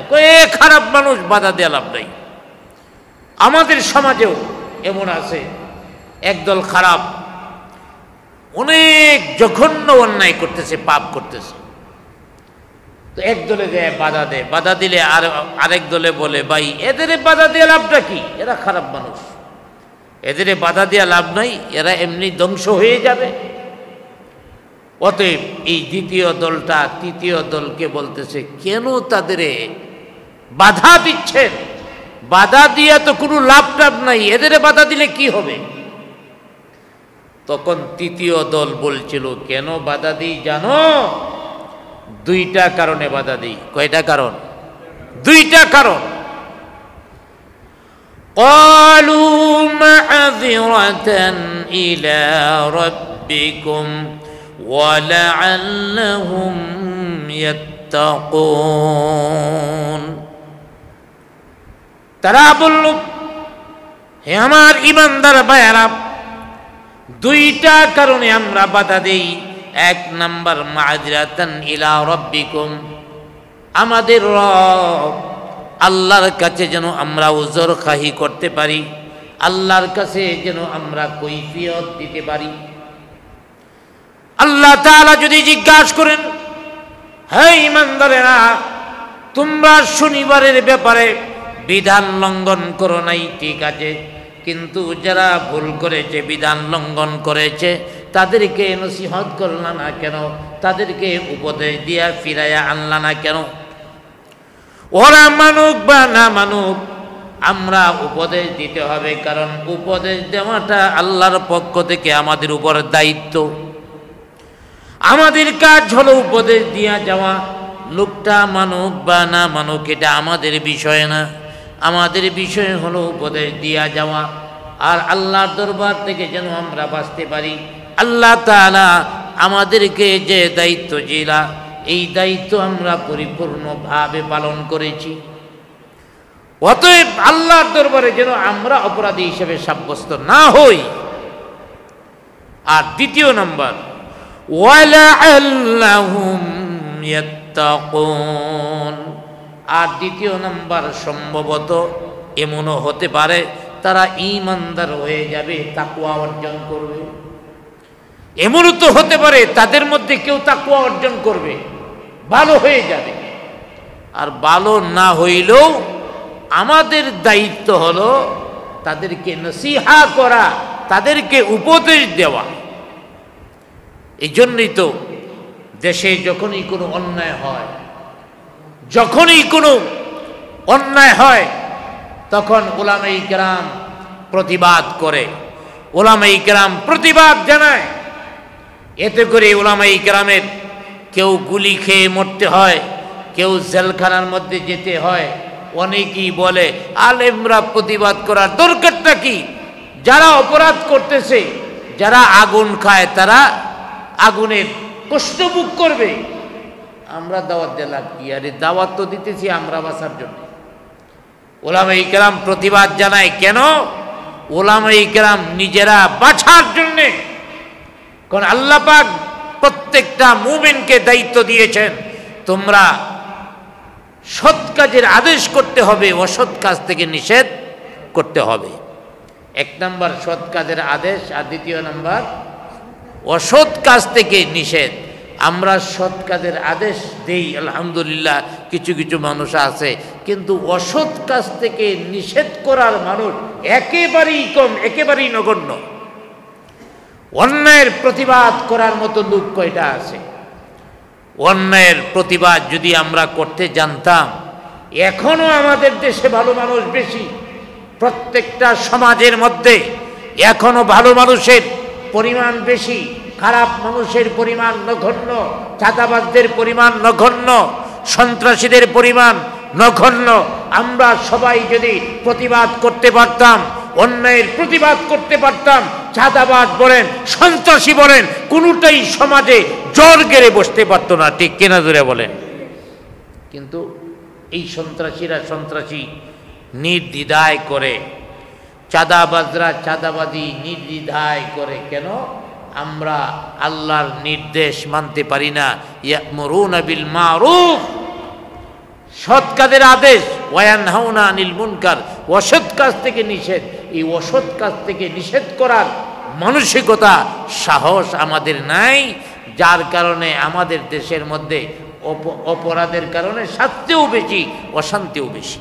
খারাপ মানুষ, বাধা দেয়া লাভ নাই। আমাদের সমাজেও এমন আছে, একদল খারাপ, অনেক জঘন্য অন্যায় করতেছে, পাপ করতেছে, তো এক দলে দেয় বাধা দেয়, বাধা দিলে আরেক দলে বলে ভাই এদের বাধা দেওয়া লাভটা কি, এরা খারাপ মানুষ, এদের বাধা দেওয়া লাভ নাই, এরা এমনি ধ্বংস হয়ে যাবে। অতএব এই দ্বিতীয় দলটা তৃতীয় দলকে বলতেছে, কেন তাদের বাধা দিচ্ছেন? বাধা দিয়ে তো কোনো লাভ টাভ নাই, এদের বাধা দিলে কি হবে? তখন তৃতীয় দল বলছিল, কেন বাধা দিই জানো? দুইটা কারণে বাধা দিই। কয়টা কারণ? দুইটা কারণ। قالوا معذرة إلى ربكم ولعلهم يتقون। তারা বলল, হে আমার ঈমানদার ভাইয়েরা, দুইটা কারণে আমরা বাধা দেই। এক নাম্বার, মাযরাতান ইলা রাব্বিকুম, আমাদের রব আল্লাহর কাছে যেন আমরা উযর খাহি করতে পারি, আল্লাহর কাছে যেন আমরা কৈফিয়ত দিতে পারি। আল্লাহ তাআলা যদি জিজ্ঞাসা করেন, হে ঈমানদারেরা, তোমরা শনিবারের ব্যাপারে বিধান লঙ্ঘন করো নাই, ঠিক আছে, কিন্তু যারা ভুল করেছে, বিধান লঙ্ঘন করেছে, তাদেরকে নসিহত করলা না কেন? তাদেরকে উপদেশ দিয়া ফিরাইয়া আনলা না কেন? ওরা মানুক বা না মানুক, আমরা উপদেশ দিতে হবে, কারণ উপদেশ দেওয়াটা আল্লাহর পক্ষ থেকে আমাদের উপর দায়িত্ব। আমাদের কাজ হলো উপদেশ দিয়া যাওয়া। লোকটা মানুক বা না মানুক এটা আমাদের বিষয় না, আমাদের বিষয় হলো উপদেশ দিয়া যাওয়া। আর আল্লাহর দরবার থেকে যেন আমরা বাঁচতে পারি, আল্লাহ তাআলা আমাদেরকে যে দায়িত্ব দিলা, এই দায়িত্ব আমরা পরিপূর্ণভাবে পালন করেছি। অতএব আল্লাহর দরবারে যেন আমরা অপরাধী হিসেবে সাব্যস্ত না হই। আর দ্বিতীয় নাম্বার, ওয়ালাআল্লাহুম ইয়াত্তাকুন, আর দ্বিতীয় নাম্বার, সম্ভবত এমনও হতে পারে তারা ঈমানদার হয়ে যাবে, তাকওয়া অর্জন করবে। এমনও তো হতে পারে তাদের মধ্যে কেউ তাকওয়া অর্জন করবে, ভালো হয়ে যাবে। আর ভালো না হইলেও আমাদের দায়িত্ব হলো তাদেরকে নসিহা করা, তাদেরকে উপদেশ দেওয়া। এই জন্যই তো দেশে যখনই কোনো অন্যায় হয়, যখনই কোনো অন্যায় হয়, তখন উলামায়ে কেরাম প্রতিবাদ করে, উলামায়ে কেরাম প্রতিবাদ জানায়। এতে করে উলামায়ে কেরামের কেউ গুলি খেয়ে মরতে হয়, কেউ জেলখানার মধ্যে যেতে হয়। অনেকেই বলে, আলেমরা প্রতিবাদ করার দরকারটা কি? যারা অপরাধ করতেছে, যারা আগুন খায়, তারা আগুনের কষ্ট ভোগ করবে। আমরা দাওয়াত দিলাম কি? আরে দাওয়াত তো দিতেছি আমরা বাঁচার জন্য। উলামায়ে কেরাম প্রতিবাদ জানায় কেন? উলামায়ে কেরাম নিজেরা বাঁচার জন্যে। কারণ আল্লাহ পাক প্রত্যেকটা মুমিনকে দায়িত্ব দিয়েছেন, তোমরা সৎ কাজের আদেশ করতে হবে, অসৎ কাজ থেকে নিষেধ করতে হবে। এক নাম্বার সৎ কাজের আদেশ, আর দ্বিতীয় নাম্বার অসৎ কাজ থেকে নিষেধ। আমরা সৎ কাজের আদেশ দেই, আলহামদুলিল্লাহ, কিছু কিছু মানুষ আছে, কিন্তু অসৎ কাজ থেকে নিষেধ করার মানুষ একেবারেই কম, একেবারেই নগণ্য। অন্যায়ের প্রতিবাদ করার মতো লোক কয়টা আছে? অন্যায়ের প্রতিবাদ যদি আমরা করতে জানতাম, এখনো আমাদের দেশে ভালো মানুষ বেশি। প্রত্যেকটা সমাজের মধ্যে এখনো ভালো মানুষের পরিমাণ বেশি, খারাপ মানুষের পরিমাণ নগণ্য, চাঁদাবাজদের পরিমাণ নগণ্য, সন্ত্রাসীদের পরিমাণ নগণ্য। আমরা সবাই যদি প্রতিবাদ করতে পারতাম, অন্যায়ের প্রতিবাদ করতে পারতাম, চাঁদাবাজ বলেন, সন্ত্রাসী বলেন, কোনোটাই সমাজে জোর গেড়ে বসতে পারতো না। ঠিক কিনা জোরে বলেন? কিন্তু এই সন্ত্রাসীরা সন্ত্রাসী নির্দ্বিধায় করে, চাঁদাবাজরা চাঁদাবাজি নির্দ্বিধায় করে। কেন? আমরা আল্লাহর নির্দেশ মানতে পারি না। ইয়ামুরুনা বিল মারুফ, সৎ কাজের আদেশ, ওয়ায়ানহাউনা আনিল মুনকার, অসৎ কাজ থেকে নিষেধ। এই অসৎ কাজ থেকে নিষেধ করার মানসিকতা, সাহস আমাদের নাই, যার কারণে আমাদের দেশের মধ্যে অপরাধের কারণে শাস্তিও বেশি, অশান্তিও বেশি।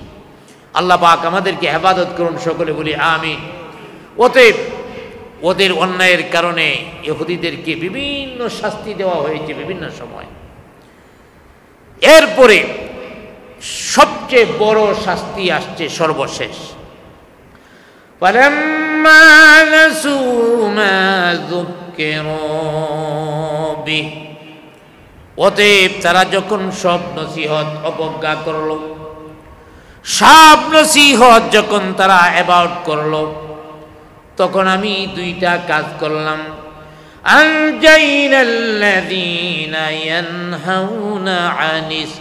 আল্লাহ পাক আমাদেরকে হেফাজত করুন, সকলে বলি আমিন। অতএব ওদের অন্যায়ের কারণে ইহুদিদেরকে বিভিন্ন শাস্তি দেওয়া হয়েছে বিভিন্ন সময়। এরপরে সবচেয়ে বড় শাস্তি আসছে সর্বশেষ। فَلَمَّا نَسُوا مَا ذُكِّرُوا بِهِ অতএব তারা যখন সব নসিহত অবজ্ঞা করল, সব নসিহত যখন তারা অ্যাবাউট করল, তখন আমি দুইটা কাজ করলাম। আনজাইনাল্লাযীনা ইয়ানহাউনা আনিস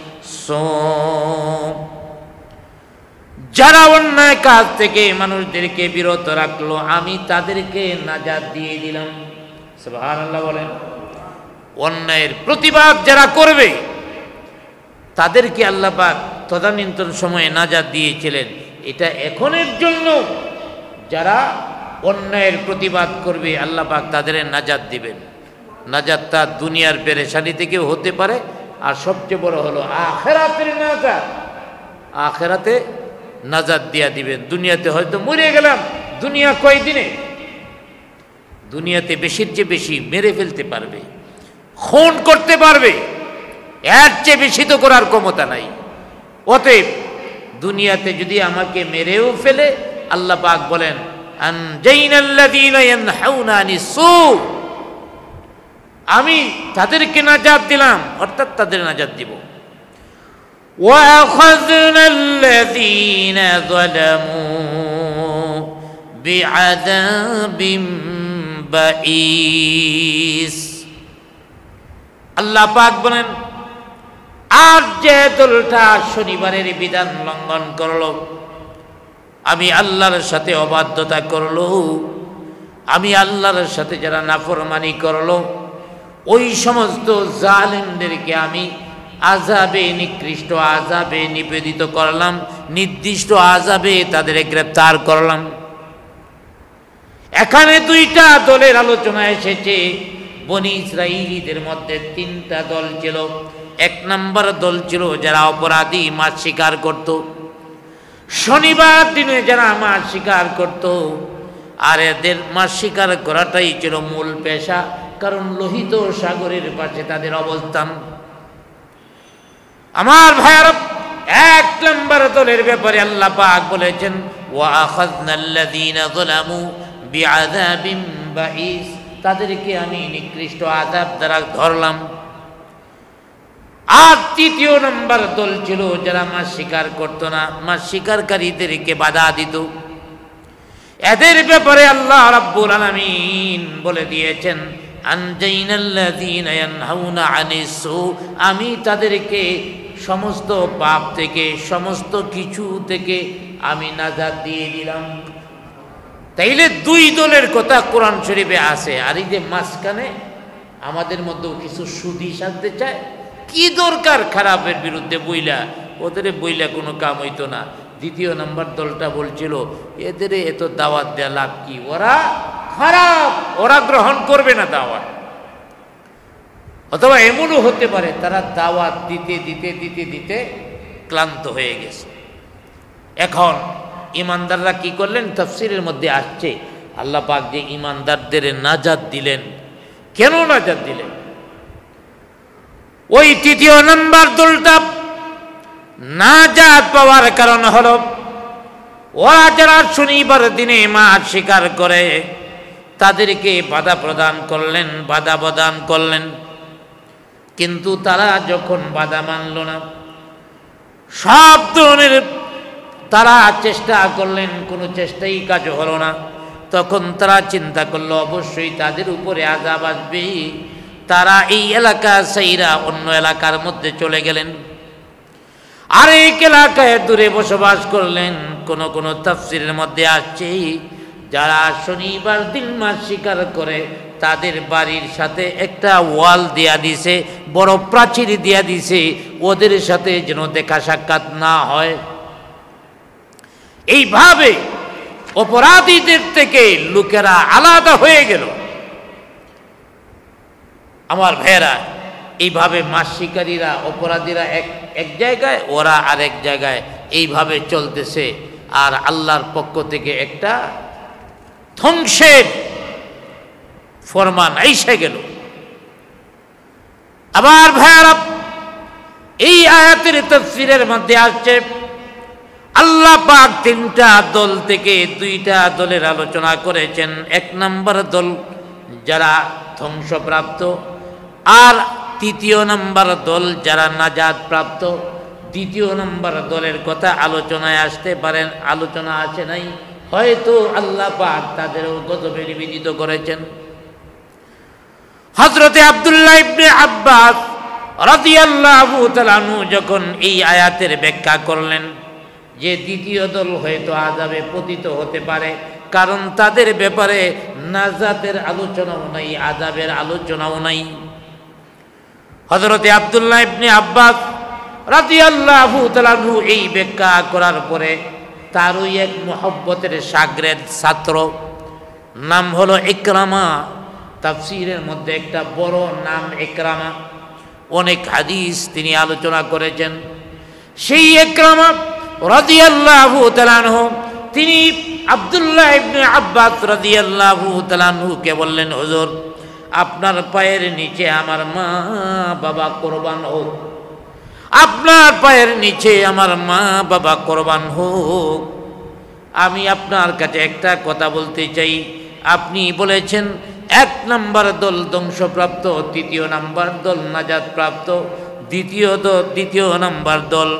সূ, যারা অন্যায় কাজ থেকে মানুষদেরকে বিরত রাখলো আমি তাদেরকে নাজাত দিয়ে দিলাম। সুবহানাল্লাহ বলেন। অন্যায়ের প্রতিবাদ যারা করবে তাদেরকে আল্লাহ পাক তদানীন্তন সময়ে নাজাত দিয়েছিলেন। এটা এখনের জন্য যারা অন্যায়ের প্রতিবাদ করবে আল্লাহ পাক তাদের নাজাত দিবেন। নাজাতটা দুনিয়ার পেরেশানি থেকেও হতে পারে, আর সবচেয়ে বড় হলো আখিরাতের নাজাত। আখিরাতে নাজাত দিয়া দিবেন। দুনিয়াতে হয়তো মরে গেলাম, দুনিয়া কয়দিনে, দুনিয়াতে বেশির চেয়ে বেশি মেরে ফেলতে পারবে, খুন করতে পারবে, এর চেয়ে বেশি তো করার ক্ষমতা নাই। অতএব দুনিয়াতে যদি আমাকে মেরেও ফেলে আল্লাহ পাক বলেন আনজাইনাল্লাযীনা ইয়ানহাউনা আনিস সূ, আমি তাদেরকে নাজাত দিলাম, অর্থাৎ তাদের নাজাত দিব। وَأَخَذْنَا الَّذِينَ ظَلَمُوا بِعَذَابٍ بَئِيسٍ। আল্লাহ পাক বলেন, আর যে দলটা শনিবারের বিধান লঙ্ঘন করলো, আমি আল্লাহর সাথে অবাধ্যতা করলো, আমি আল্লাহর সাথে যারা নাফরমানি করলো, ওই সমস্ত জালিমদেরকে আমি আযাবে, নিকৃষ্ট আযাবে নিবেদিত করলাম, নির্দিষ্ট আযাবে তাদের গ্রেফতার করলাম। এখানে দুইটা দলের আলোচনা এসেছে। বনি ইসরাঈলীদের মধ্যে তিনটা দল ছিল। এক নম্বর দল ছিল যারা অপরাধী, মাছ শিকার করত, শনিবার দিনে যারা মাছ শিকার করত, আর এদের মাছ শিকার করাটাই ছিল মূল পেশা, কারণ লোহিত সাগরের পাশে তাদের অবস্থান। আমার ভাইয়েরা, এক নম্বর দলের ব্যাপারে আল্লাহ পাক বলেছেন ওয়া আখাযনাল্লাযীনা যালামু বিআযাবিন বাঈস, তাদেরকে আমি নিকৃষ্ট আযাব দ্বারা ধরলাম। আর তৃতীয় নম্বর দল ছিল যারা মাছ শিকার করত না, মাছ শিকারকারীদেরকে বাধা দিত। এদের ব্যাপারে আল্লাহ রাব্বুল আলামিন বলে দিয়েছেন আনজাইনাল্লাযীনা ইয়ানহাউনা আনিস সূ, আমি তাদেরকে সমস্ত পাপ থেকে, সমস্ত কিছু থেকে আমি নাজাত দিয়ে দিলাম। তাইলে দুই দলের কথা কোরআন শরীফে আছে। আর এই যে মাঝখানে আমাদের মধ্যেও কিছু সুদি সাজতে চায়, কি দরকার খারাপের বিরুদ্ধে বইলা, ওদের বইলা কোনো কাম হইতো না। দ্বিতীয় নম্বর দলটা বলছিল এদের এত দাওয়াত দেয়া লাভ কি, ওরা খারাপ, ওরা গ্রহণ করবে না দাওয়াত। অথবা এমনও হতে পারে তারা দাওয়াত দিতে দিতে দিতে দিতে ক্লান্ত হয়ে গেছে। এখন ইমানদাররা কি করলেন, তাফসীরের মধ্যে আসছে আল্লাহ পাক যে ইমানদারদের নাজাত দিলেন। কেন নাজাত দিলেন? ওই তৃতীয় নম্বর দলটা নাজাত পাওয়ার কারণ হলো ওরা যারা শনিবার দিনে মাছ শিকার করে তাদেরকে বাধা প্রদান করলেন, বাধা প্রদান করলেন। কিন্তু তারা যখন বাধা মানল না, সব ধরনের তারা চেষ্টা করলেন, কোনো চেষ্টাই কাজ হলো না, তখন তারা চিন্তা করলো অবশ্যই তাদের উপরে আযাব আসবে। তারা এই এলাকা ছাইরা অন্য এলাকার মধ্যে চলে গেলেন, আরেক এলাকায় দূরে বসবাস করলেন। কোন কোন তাফসীরের মধ্যে আসছে যারা শনিবার দিন মাছ শিকার করে তাদের বাড়ির সাথে একটা ওয়াল দেয়া দিছে, বড় প্রাচীর দেয়া দিছে, ওদের সাথে যেন দেখা সাক্ষাৎ না হয়। এইভাবে অপরাধীদের থেকে লোকেরা আলাদা হয়ে গেল। আমার ভাইয়েরা, এইভাবে মাছ শিকারীরা, অপরাধীরা এক জায়গায়, ওরা আরেক জায়গায়, এইভাবে চলতেছে। আর আল্লাহর পক্ষ থেকে একটা ধ্বংসের ফরমান আইসা গেল। আবার ভাইয়ারা, এই আয়াতের তাফসীরের মধ্যে আসছে আল্লাহ পাক তিনটা দল থেকে দুইটা দলের আলোচনা করেছেন। এক নম্বর দল যারা ধ্বংসপ্রাপ্ত, আর তৃতীয় নম্বর দল যারা নাজাত প্রাপ্ত। দ্বিতীয় নম্বর দলের কথা আলোচনায় আসতে পারেন, আলোচনা আছে নাই, হয়তো আল্লাহ পাক তাদেরও গজবে নিবেদিত করেছেন। হযরতে আব্দুল্লাহ ইবনে আব্বাস রাদিয়াল্লাহু তাআলা আনহু যখন এই আয়াতের ব্যাখ্যা করলেন যে দ্বিতীয় দল হয়তো আযাবে পতিত হতে পারে, কারণ তাদের ব্যাপারে নাজাতের আলোচনাও নাই, আযাবের আলোচনাও নাই। হযরতে আব্দুল্লাহ ইবনে আব্বাস রাদিয়াল্লাহু তাআলা আনহু এই ব্যাখ্যা করার পরে তারই এক মুহাব্বতের শাগরেদ ছাত্র, নাম হলো ইকরামা। তাফসীরের মধ্যে একটা বড় নাম ইকরামা, অনেক হাদিস তিনি আলোচনা করেছেন। সেই ইকরামা রাদিয়াল্লাহু তাআলা আনহু তিনি আব্দুল্লাহ ইবনে আব্বাস রাদিয়াল্লাহু তাআলা আনহুকে বললেন, হুজুর আপনার পায়ের নিচে আমার মা বাবা কোরবান হোক, আপনার পায়ের নিচে আমার মা বাবা কোরবান হোক। আমি আপনার কাছে একটা কথা বলতে চাই, আপনি বলেছেন এক নম্বর দল ধ্বংসপ্রাপ্ত, তৃতীয় নম্বর দল নাজাত প্রাপ্ত, দ্বিতীয় নম্বর দল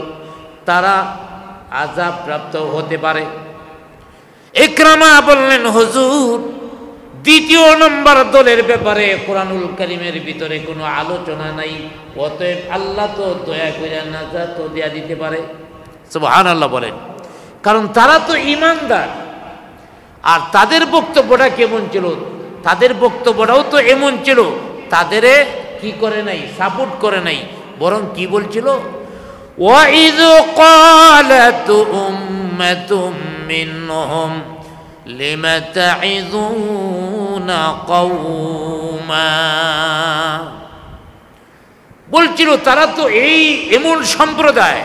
তারা আযাব প্রাপ্ত হতে পারে। ইকরামা বললেন, হুজুর দ্বিতীয় নম্বর দলের ব্যাপারে কোরআনুল কারীমের ভিতরে কোনো আলোচনা নাই, অতএব আল্লাহ তো দয়া করে নাজাত দেয়া দিতে পারে। সুবহানাল্লাহ বলেন, কারণ তারা তো ঈমানদার। আর তাদের বক্তব্যটা কেমন ছিল? তাদের বক্তব্যটাও তো এমন ছিল, তাদের কি করে নাই, সাপোর্ট করে নাই, বরং কি বলছিল, وَإِذْ قَالَتْ أُمَّةٌ مِّنْهُمْ لِمَ تَعِظُونَ قَوْمًا, বলছিল তারা তো এমন সম্প্রদায়,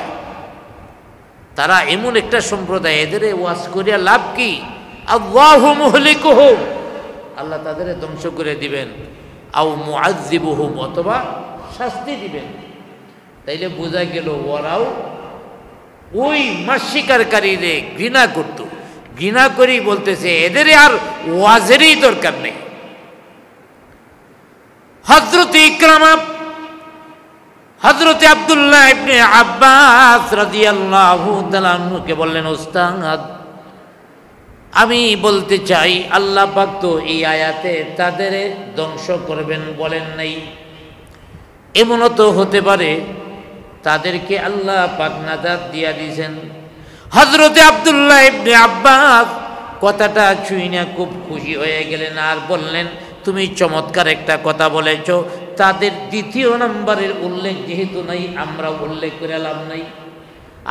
তারা এমন একটা সম্প্রদায়, এদের ওয়াজ করিয়া লাভ কি? আল্লাহু মুহলিকুহুম, আল্লাহ তাদের ধ্বংস করে দিবেন, আও মুআযযিবুহুম, অথবা শাস্তি দিবেন। তাইলে বোঝা গেল ওরাও ওই মাছ শিকারকারীরে ঘৃণা করত, ঘৃণা করেই বলতেছে এদের আর ওয়াজেরই দরকার নেই। হযরত ইকরামা হযরত আব্দুল্লাহ ইবনে আব্বাস রাদিয়াল্লাহু তাআলা আনহুকে বললেন, ওস্তাদ আমি বলতে চাই আল্লাহ পাক তো এই আয়াতে তাদের ধ্বংস করবেন বলেন নাই, এমনও তো হতে পারে তাদেরকে আল্লাহ পাক নাজাত দিয়া দিয়েছেন। হযরতে আব্দুল্লাহ ইবনে আব্বাস কথাটা শুনে খুব খুশি হয়ে গেলেন, আর বললেন, তুমি চমৎকার একটা কথা বলেছ, তাদের দ্বিতীয় নম্বরের উল্লেখ যেহেতু নাই, আমরা উল্লেখ করে লাভ নাই।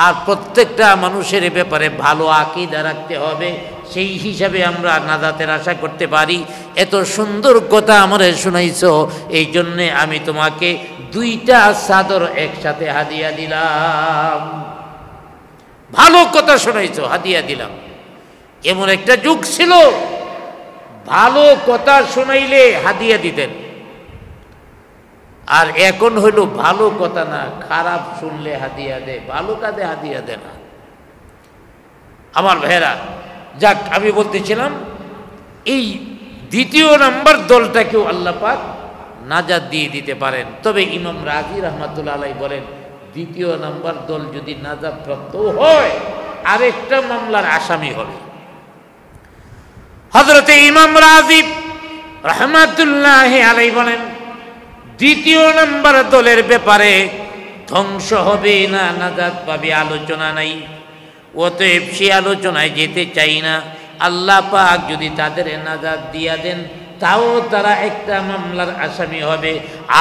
আর প্রত্যেকটা মানুষের ব্যাপারে ভালো আকীদা রাখতে হবে, সেই হিসাবে আমরা নাজাতের আশা করতে পারি। এত সুন্দর কথা আমারে শুনাইছো, এই জন্যে আমি তোমাকে 2টা চাদর একসাথে হাদিয়া দিলাম। ভালো কথা শোনাইছো, হাদিয়া দিলাম। এমন একটা যুগ ছিল, ভালো কথা শোনাইলে হাদিয়া দিতেন। আর এখন হইল ভালো কথা না, খারাপ শুনলে হাদিয়া দেয়, ভালো কাজে হাদিয়া দেয় না। আমার ভাইরা, যাক আমি বলতেছিলাম এই দ্বিতীয় নম্বর দলটাকেও আল্লাহ পাক নাজাত দিয়ে দিতে পারেন। তবে ইমাম রাজি রহমাতুল্লাহ আলাইহি বলেন, দ্বিতীয় নম্বর দল যদি নাজাত প্রাপ্ত হয় আরেকটা মামলার আসামি হবে। হযরতে ইমাম রাজি রহমাতুল্লাহ আলাইহি বলেন, দ্বিতীয় নম্বর দলের ব্যাপারে ধ্বংস হবে না নাজাত পাবে আলোচনা নাই, অতএব সে আলোচনায় যেতে চাই না। আল্লাহ পাক যদি তাদের নাজাত দিয়া দেন তাও তারা একটা মামলার আসামি হবে,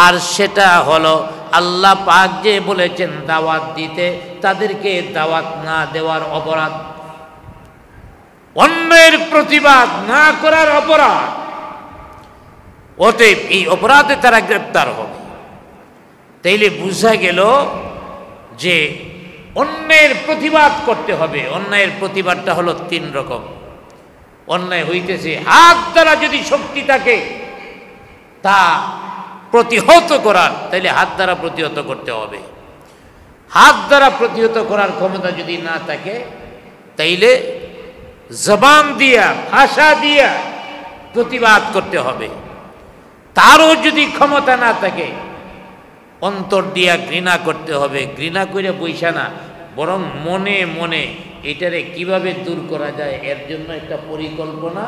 আর সেটা হলো আল্লাহ পাক যে বলেছেন দাওয়াত দিতে, তাদেরকে দাওয়াত না দেওয়ার অপরাধ, অন্যের প্রতিবাদ না করার অপরাধ। অতএব এই অপরাধে তারা গ্রেপ্তার হবে। তাইলে বুঝা গেল যে অন্যের প্রতিবাদ করতে হবে। অন্যায়ের প্রতিবাদটা হলো 3 রকম। অন্যায় হইতেছে, হাত দ্বারা যদি শক্তি থাকে তা প্রতিহত করার, তাইলে হাত দ্বারা প্রতিহত করতে হবে। হাত দ্বারা প্রতিহত করার ক্ষমতা যদি না থাকে, তাইলে জবান দিয়া, ভাষা দিয়া প্রতিবাদ করতে হবে। তারও যদি ক্ষমতা না থাকে, অন্তর দিয়া ঘৃণা করতে হবে। ঘৃণা করে বইসা না, বরং মনে মনে এটারে কিভাবে দূর করা যায় এর জন্য একটা পরিকল্পনা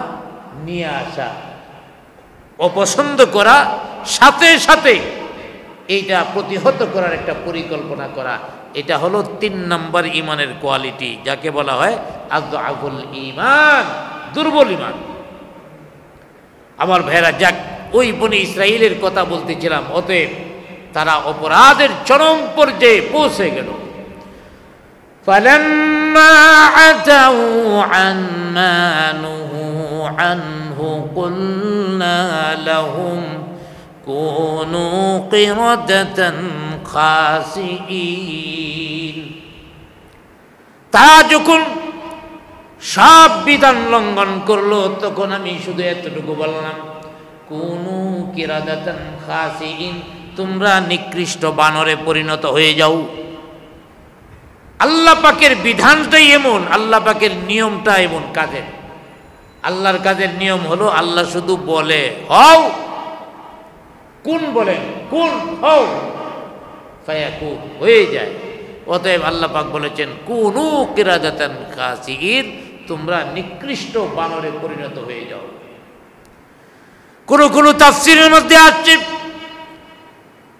নিয়ে আসা, অপছন্দ করা, সাথে সাথে এইটা প্রতিহত করার একটা পরিকল্পনা করা। এটা হলো 3 নম্বর ইমানের কোয়ালিটি, যাকে বলা হয় আযআফুল ঈমান, দুর্বল ঈমান। আমার ভাইরা, যাক, ওই বনি ইসরাইলের কথা বলতেছিলাম। অতএব তারা অপরাধের চরম পর্যায়ে পৌঁছে গেল। ফালাম্মা আতাউ আম্মা নুহু আনহু কুলনা লাহুম কুনু কিরাদাতান খাসিঈন। তারা যখন সব বিধান লঙ্ঘন করলো, তখন আমি শুধু এতটুকু বললাম, কুনু কিরাদাতান খাসিঈন, তোমরা নিকৃষ্ট বানরে পরিণত হয়ে যাও। আল্লাহ পাকের বিধানটাই এমন, আল্লাহ পাকের নিয়মটা এমন কাজের। আল্লাহর কাজের নিয়ম হলো, আল্লাহ শুধু বলে হও, কোন বলেন, কোন হও, ফায়াকুন, হয়ে যায়। অতএব আল্লাহ পাক বলেছেন, কুনু কিরাদাতান খাসিঈন, তোমরা নিকৃষ্ট বানরে পরিণত হয়ে যাও। কোন তাফসীরের মধ্যে আসছে,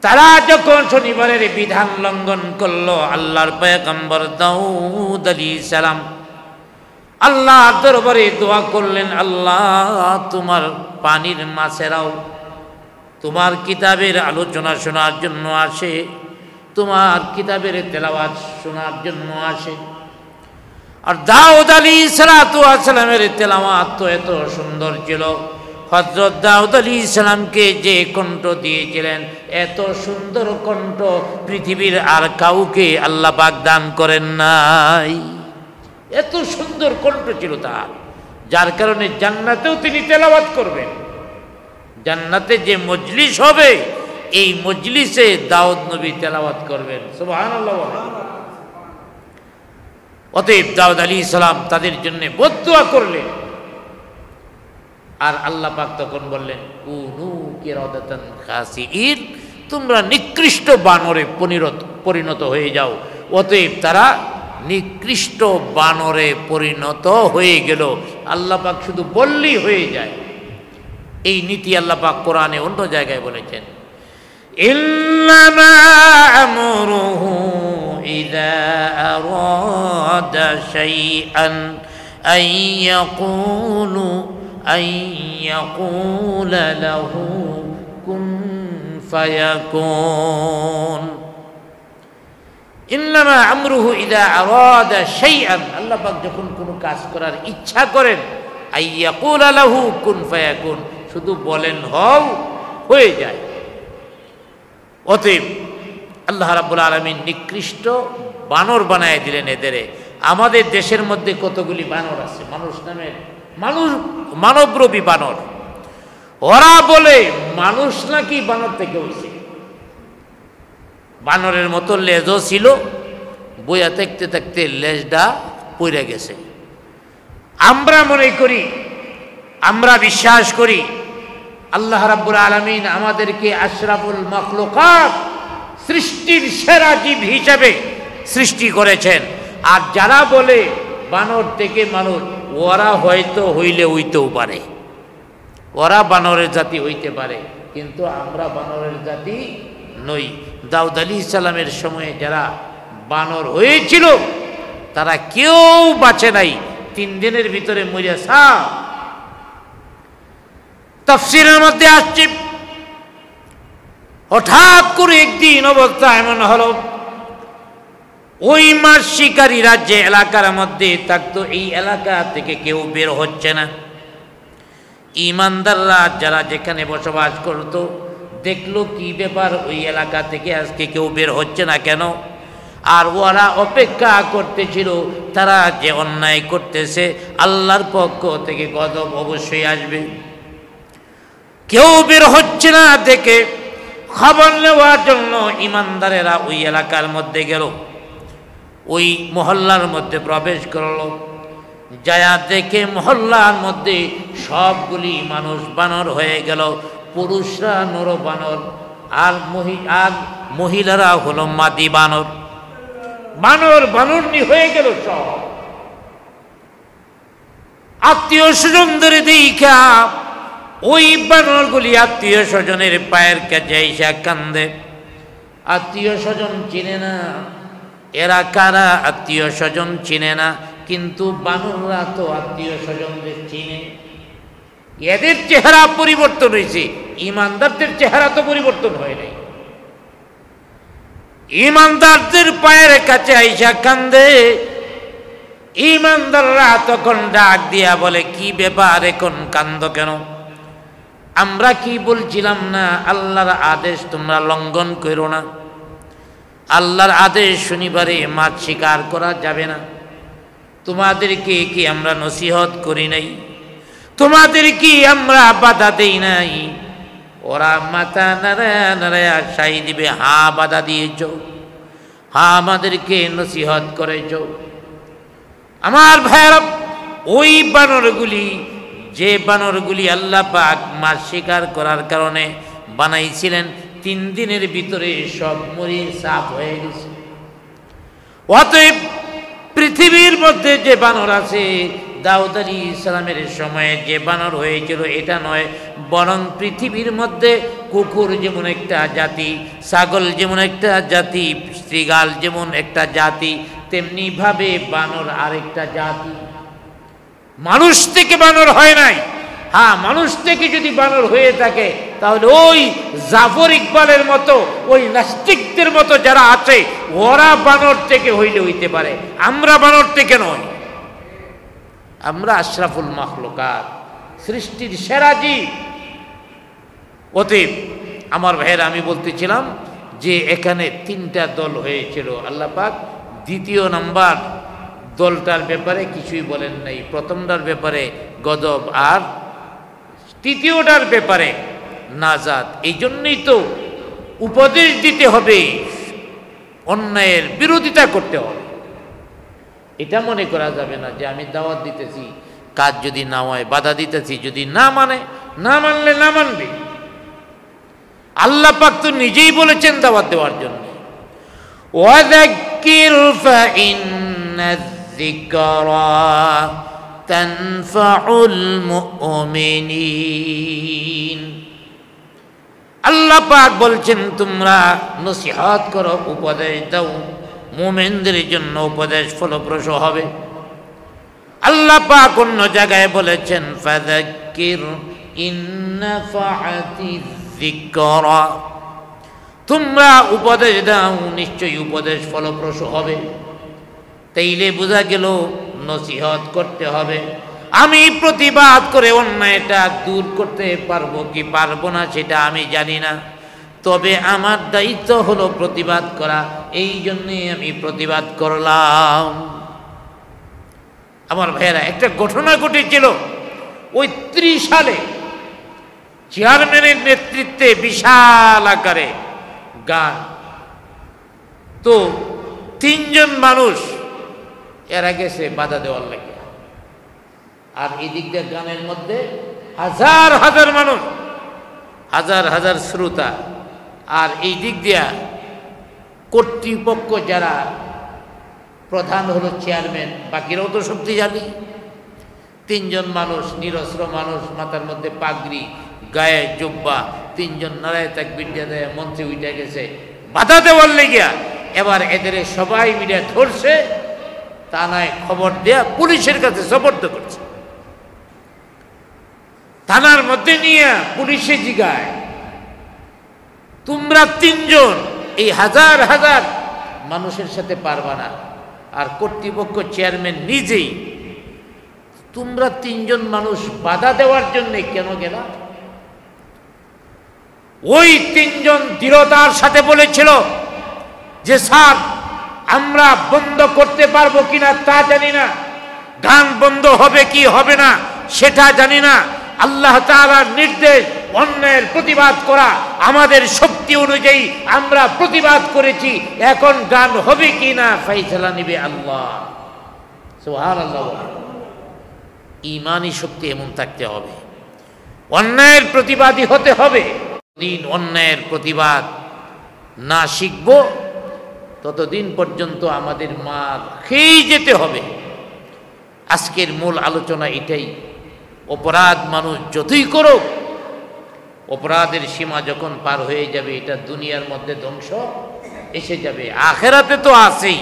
তারা যখন শনিবারের বিধান লঙ্ঘন করলো, আল্লাহর পয়গম্বর দাউদ আলাইহিস সালাম আল্লাহর দরবারে দোয়া করলেন, আল্লাহ তোমার পানির মাছেরাও তোমার কিতাবের আলোচনা শোনার জন্য আসে, তোমার কিতাবের তেলাওয়াত শোনার জন্য আসে। আর দাউদ আলাইহিস সালামের তেলাওয়াত তো এত সুন্দর ছিল, হযরত দাউদ আলাইহিস সালামকে যে কণ্ঠ দিয়েছিলেন, এত সুন্দর কণ্ঠ পৃথিবীর আর কাউকে আল্লাহ পাক দান করেন নাই। এত সুন্দর কণ্ঠ ছিল তার, যার কারণে জান্নাতেও তিনি তেলাওয়াত করবেন। জান্নাতে যে মজলিস হবে, এই মজলিসে দাউদ নবী তেলাওয়াত করবেন। সুবহানাল্লাহ। অতএব দাউদ আলাইহিস সালাম তাদের জন্য বদদুয়া করলেন। আর আল্লাহ পাক তখন বললেন, কুনু কিরাদাতান খাসিঈন, তোমরা নিকৃষ্ট বানরে পরিণত হয়ে যাও। অতএব তারা নিকৃষ্ট বানরে পরিণত হয়ে গেল। আল্লাহ পাক শুধু বললেই হয়ে যায়। এই নীতি আল্লাহ পাক কোরআনে অন্য জায়গায় বলেছেন, ইন্নামা আমরুহু ইযা আরাদা শাইআন আইয়াকুলা লাহু কুন ফায়াকুন। ইন্নামা আমরুহু ইযা আরাদা শাইআন, আল্লাহ পাক যখন কোনো কাজ করার ইচ্ছা করেন, আইয়াকুলা লাহু কুন ফায়াকুন, শুধু বলেন হও, হয়ে যায়। অতএব আল্লাহ রাব্বুল আলামিন নিকৃষ্ট বানর বানায় দিলেন এদেরে। আমাদের দেশের মধ্যে কতগুলি বানর আছে, মানুষ নামের, মানবরূপী বানর। ওরা বলে মানুষ নাকি বানর থেকে হয়েছে। বানরের মতো লেজও ছিল, বইয়া থাকতে থাকতে লেজটা পড়ে গেছে। আমরা মনে করি, আমরা বিশ্বাস করি, আল্লাহ রাব্বুল আলামিন আমাদেরকে আশরাফুল মাখলুকাত, সৃষ্টির সেরা জীব হিসেবে সৃষ্টি করেছেন। আর যারা বলে বানর থেকে মানুষ, ওরা হয়তো হইতেও পারে, ওরা বানরের জাতি হইতে পারে, কিন্তু আমরা বানরের জাতি নই। দাউদ আলাইহিস সালামের সময়ে যারা বানর হয়েছিল, তারা কেউ বাঁচে নাই, 3 দিনের ভিতরে মরে সাফ। তাফসীরের মধ্যে আসছে, হঠাৎ করে একদিন অবস্থা এমন হলো, ওই মাছ শিকারীরা যে এলাকার মধ্যে থাকতো, এই এলাকা থেকে কেউ বের হচ্ছে না। ঈমানদাররা যারা যেখানে বসবাস করত, দেখলো কি ব্যাপার, ওই এলাকা থেকে আজকে কেউ বের হচ্ছে না কেন? আর ওরা অপেক্ষা করতেছিল, তারা যে অন্যায় করতেছে, আল্লাহর পক্ষ থেকে গজব অবশ্যই আসবে। কেউ বের হচ্ছে না দেখে খবর নেওয়ার জন্য ইমানদারেরা ওই এলাকার মধ্যে গেল, ওই মহল্লার মধ্যে প্রবেশ করল। যায়া দেখে মহল্লার মধ্যে সবগুলি মানুষ বানর হয়ে গেল, পুরুষরা নর বানর আর মহিলারা হলো মাদি বানর। বানর বানরনি হয়ে গেল সব। আত্মীয় স্বজনদের দেখা ওই বানরগুলি আত্মীয় স্বজনের পায়ের কাছে এসে কান্দে। আত্মীয় স্বজন চিনে না, এরা কারা আত্মীয় স্বজন চিনে না, কিন্তু বানররা তো আত্মীয় স্বজনদের চিনে। এদের চেহারা পরিবর্তন হয়েছে, ইমানদারদের চেহারা তো পরিবর্তন হয় নাই। ইমানদারদের পায়ের কাছে আইসা কান্দে। ইমানদাররা তখন ডাক দিয়া বলে, কি ব্যাপার, এখন কান্দ কেন? আমরা কি বলছিলাম না আল্লাহর আদেশ তোমরা লঙ্ঘন করো না? আল্লাহর আদেশ শনিবারে মাছ শিকার করা যাবে না। তোমাদেরকে কি আমরা নসিহত করি নাই? তোমাদের কি আমরা বাধা দেই নাই? ওরা মাথা নাড়ায়া নাড়ায়া সাই দিবে, হ্যাঁ বাধা দিয়েছ, হ্যাঁ আমাদেরকে নসিহত করেছ। আমার ভাইয়েরা, ওই বানরগুলি, যে বানরগুলি আল্লাহ পাক মাছ শিকার করার কারণে বানাইছিলেন, 3 দিনের ভিতরে সব মরে সাফ হয়ে গেছে। অতএব পৃথিবীর মধ্যে যে বানর আছে, দাউদ আলাইহিস সালামের সময়ে যে বানর হয়েছিল এটা নয়, বরং পৃথিবীর মধ্যে কুকুর যেমন একটা জাতি, ছাগল যেমন একটা জাতি, শৃগাল যেমন একটা জাতি, তেমনি ভাবে বানর আরেকটা জাতি। মানুষ থেকে বানর হয় নাই। হ্যাঁ, মানুষ থেকে যদি বানর হয়ে থাকে তাহলে ওই জাফর ইকবালের মতো, ওই নাস্তিকদের মতো যারা আছে, ওরা বানর থেকে হইলে হইতে পারে, আমরা বানর থেকে নয়। আমরা আশরাফুল মাখলুকাত, সৃষ্টির সেরা জীব। অতএব আমার ভাইয়েরা, আমি বলতেছিলাম যে এখানে 3টা দল হয়েছিল। আল্লাহ পাক 2 নম্বর দলটার ব্যাপারে কিছুই বলেন নাই, প্রথমটার ব্যাপারে গজব আর 3য়টার ব্যাপারে নাজাত। এই জন্যই তো উপদেশ দিতে হবে, অন্যায়ের বিরোধিতা করতে হবে। এটা মনে করা যাবে না যে আমি দাওয়াত দিতেছি, কাজ যদি না হয় বাধা দিতেছি, যদি না মানে, না মানলে না মানবে। আল্লাহ পাক তো নিজেই বলেছেন দাওয়াত দেওয়ার জন্য, ওয়াযাক্কির ফাইন্নায যিকরা তানফাউল মুমিনিন। আল্লাহ পাক বলছেন তোমরা নসিহত করো, উপদেশ দাও, মুমিনদের জন্য উপদেশ ফলপ্রসূ হবে। আল্লাহ পাক অন্য জায়গায় বলেছেন, ফাযাক্কির ইন্নাফাআতিয যিকরা, তোমরা উপদেশ দাও, নিশ্চয়ই উপদেশ ফলপ্রসূ হবে। তাইলে বোঝা গেল নসিহত করতে হবে। আমি প্রতিবাদ করে অন্যায়টা দূর করতে পারবো কি পারবো না সেটা আমি জানি না, তবে আমার দায়িত্ব হলো প্রতিবাদ করা। এই জন্যে আমি প্রতিবাদ করলাম। আমার ভাইয়েরা, একটা ঘটনা ঘটেছিল ওই 30 সালে, চেয়ারম্যানের নেতৃত্বে বিশাল আকারে গান। তো 3 জন মানুষ এরা গেছে বাধা দেওয়ার লাগে, আর এই দিক দিয়ে গানের মধ্যে হাজার হাজার মানুষ, হাজার হাজার শ্রোতা, আর এই দিক দিয়া কর্তৃপক্ষ যারা প্রধান হলো চেয়ারম্যান, বাকিরাও তো শক্তিশালী। 3 জন মানুষ, নিরস্ত্র মানুষ, মাথার মধ্যে পাগড়ি, গায়ে জুব্বা, 3 জন নারায়ে তাকবীর দিয়ে মঞ্চে উঠে গেছে বাধা দেওয়ার লেগিয়া। এবার এদের সবাই মিলে ধরছে, থানায় খবর দেয়া পুলিশের কাছে সোপর্দ করছে। থানার মধ্যে নিয়ে পুলিশে জিগায়, তোমরা 3 জন এই হাজার হাজার মানুষের সাথে পারবা না, আর কর্তৃপক্ষ চেয়ারম্যান নিজেই, তোমরা 3 জন মানুষ বাধা দেওয়ার জন্য কেন গেলা? ওই 3 জন দৃঢ়তার সাথে বলেছিল যে স্যার, আমরা বন্ধ করতে পারবো কিনা তা জানি না, গান বন্ধ হবে কি হবে না সেটা জানি না, আল্লাহ তাআলার নির্দেশ অন্যায়ের প্রতিবাদ করা আমাদের শক্তি অনুযায়ী আমরা প্রতিবাদ করেছি, এখন গান হবে কি না ফাইসালা নিবে আল্লাহ। সুবহানাল্লাহ। ঈমানি শক্তি এমন থাকতে হবে, অন্যায়ের প্রতিবাদী হতে হবে। দিন অন্যায়ের প্রতিবাদ না শিখব ততদিন পর্যন্ত আমাদের মার খেয়ে যেতে হবে। আজকের মূল আলোচনা এটাই, অপরাধ মানুষ যতই করুক, অপরাধের সীমা যখন পার হয়ে যাবে এটা দুনিয়ার মধ্যে ধ্বংস এসে যাবে, আখেরাতে তো আছেই,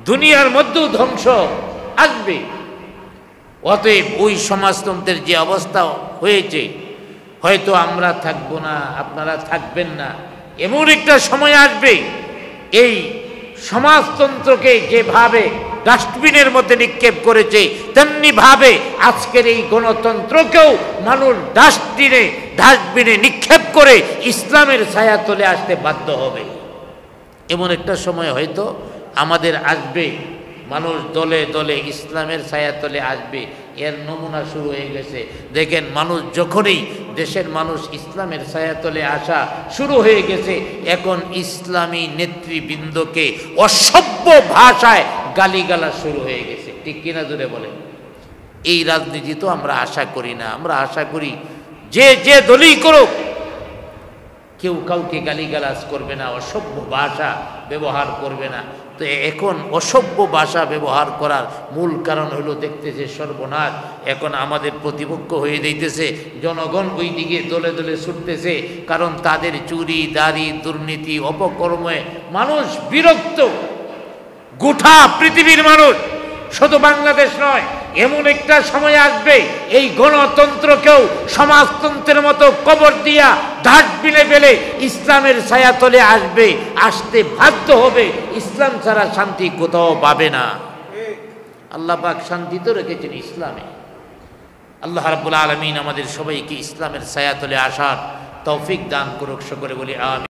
দুনিয়ার মধ্যেও ধ্বংস আসবে। অতএব ওই সমাজতন্ত্রের যে অবস্থা হয়েছে, হয়তো আমরা থাকবো না, আপনারা থাকবেন না, এমন একটা সময় আসবে এই সমাজতন্ত্রকে যেভাবে ডাস্টবিনের মধ্যে নিক্ষেপ করেছে তেমনি ভাবে আজকের এই গণতন্ত্রকেও মানুষ ডাস্টবিনে নিক্ষেপ করে ইসলামের ছায়া তলে আসতে বাধ্য হবে। এমন একটা সময় হয়তো আমাদের আসবে, মানুষ দলে দলে ইসলামের ছায়া তলে আসবে। এর নমুনা শুরু হয়ে গেছে। দেখেন, মানুষ যখনই দেশের মানুষ ইসলামের ছায়া তলে আসা শুরু হয়ে গেছে, এখন ইসলামী নেতৃবৃন্দকে অসভ্য ভাষায় গালিগালা শুরু হয়ে গেছে। ঠিক কিনা জোরে বলেন? এই রাজনীতি তো আমরা আশা করি না। আমরা আশা করি যে দলই করুক কেউ কাউকে গালিগালাজ করবে না, অসভ্য ভাষা ব্যবহার করবে না। তো এখন অসভ্য ভাষা ব্যবহার করার মূল কারণ হলো দেখতেছে সর্বনাশ, এখন আমাদের প্রতিপক্ষ হয়ে যাইতেছে, জনগণ ওই দিকে দলে দলে ছুটতেছে, কারণ তাদের চুরি দাড়ি দুর্নীতি অপকর্মে মানুষ বিরক্ত। গোটা পৃথিবীর মানুষ, শুধু বাংলাদেশ নয়, এমন একটা সময় আসবে এই গণতন্ত্রকেও সমাজতন্ত্রের মতো কবর দিয়া ডাস্টবিনে ফেলে ইসলামের ছায়া তলে আসতে বাধ্য হবে। ইসলাম ছাড়া শান্তি কোথাও পাবে না। আল্লাহ পাক শান্তি তো রেখেছেন ইসলামে। আল্লাহ রাব্বুল আলামিন আমাদের সবাইকে ইসলামের ছায়া তলে আসার তৌফিক দান করুক। সকলে বলি আমিন।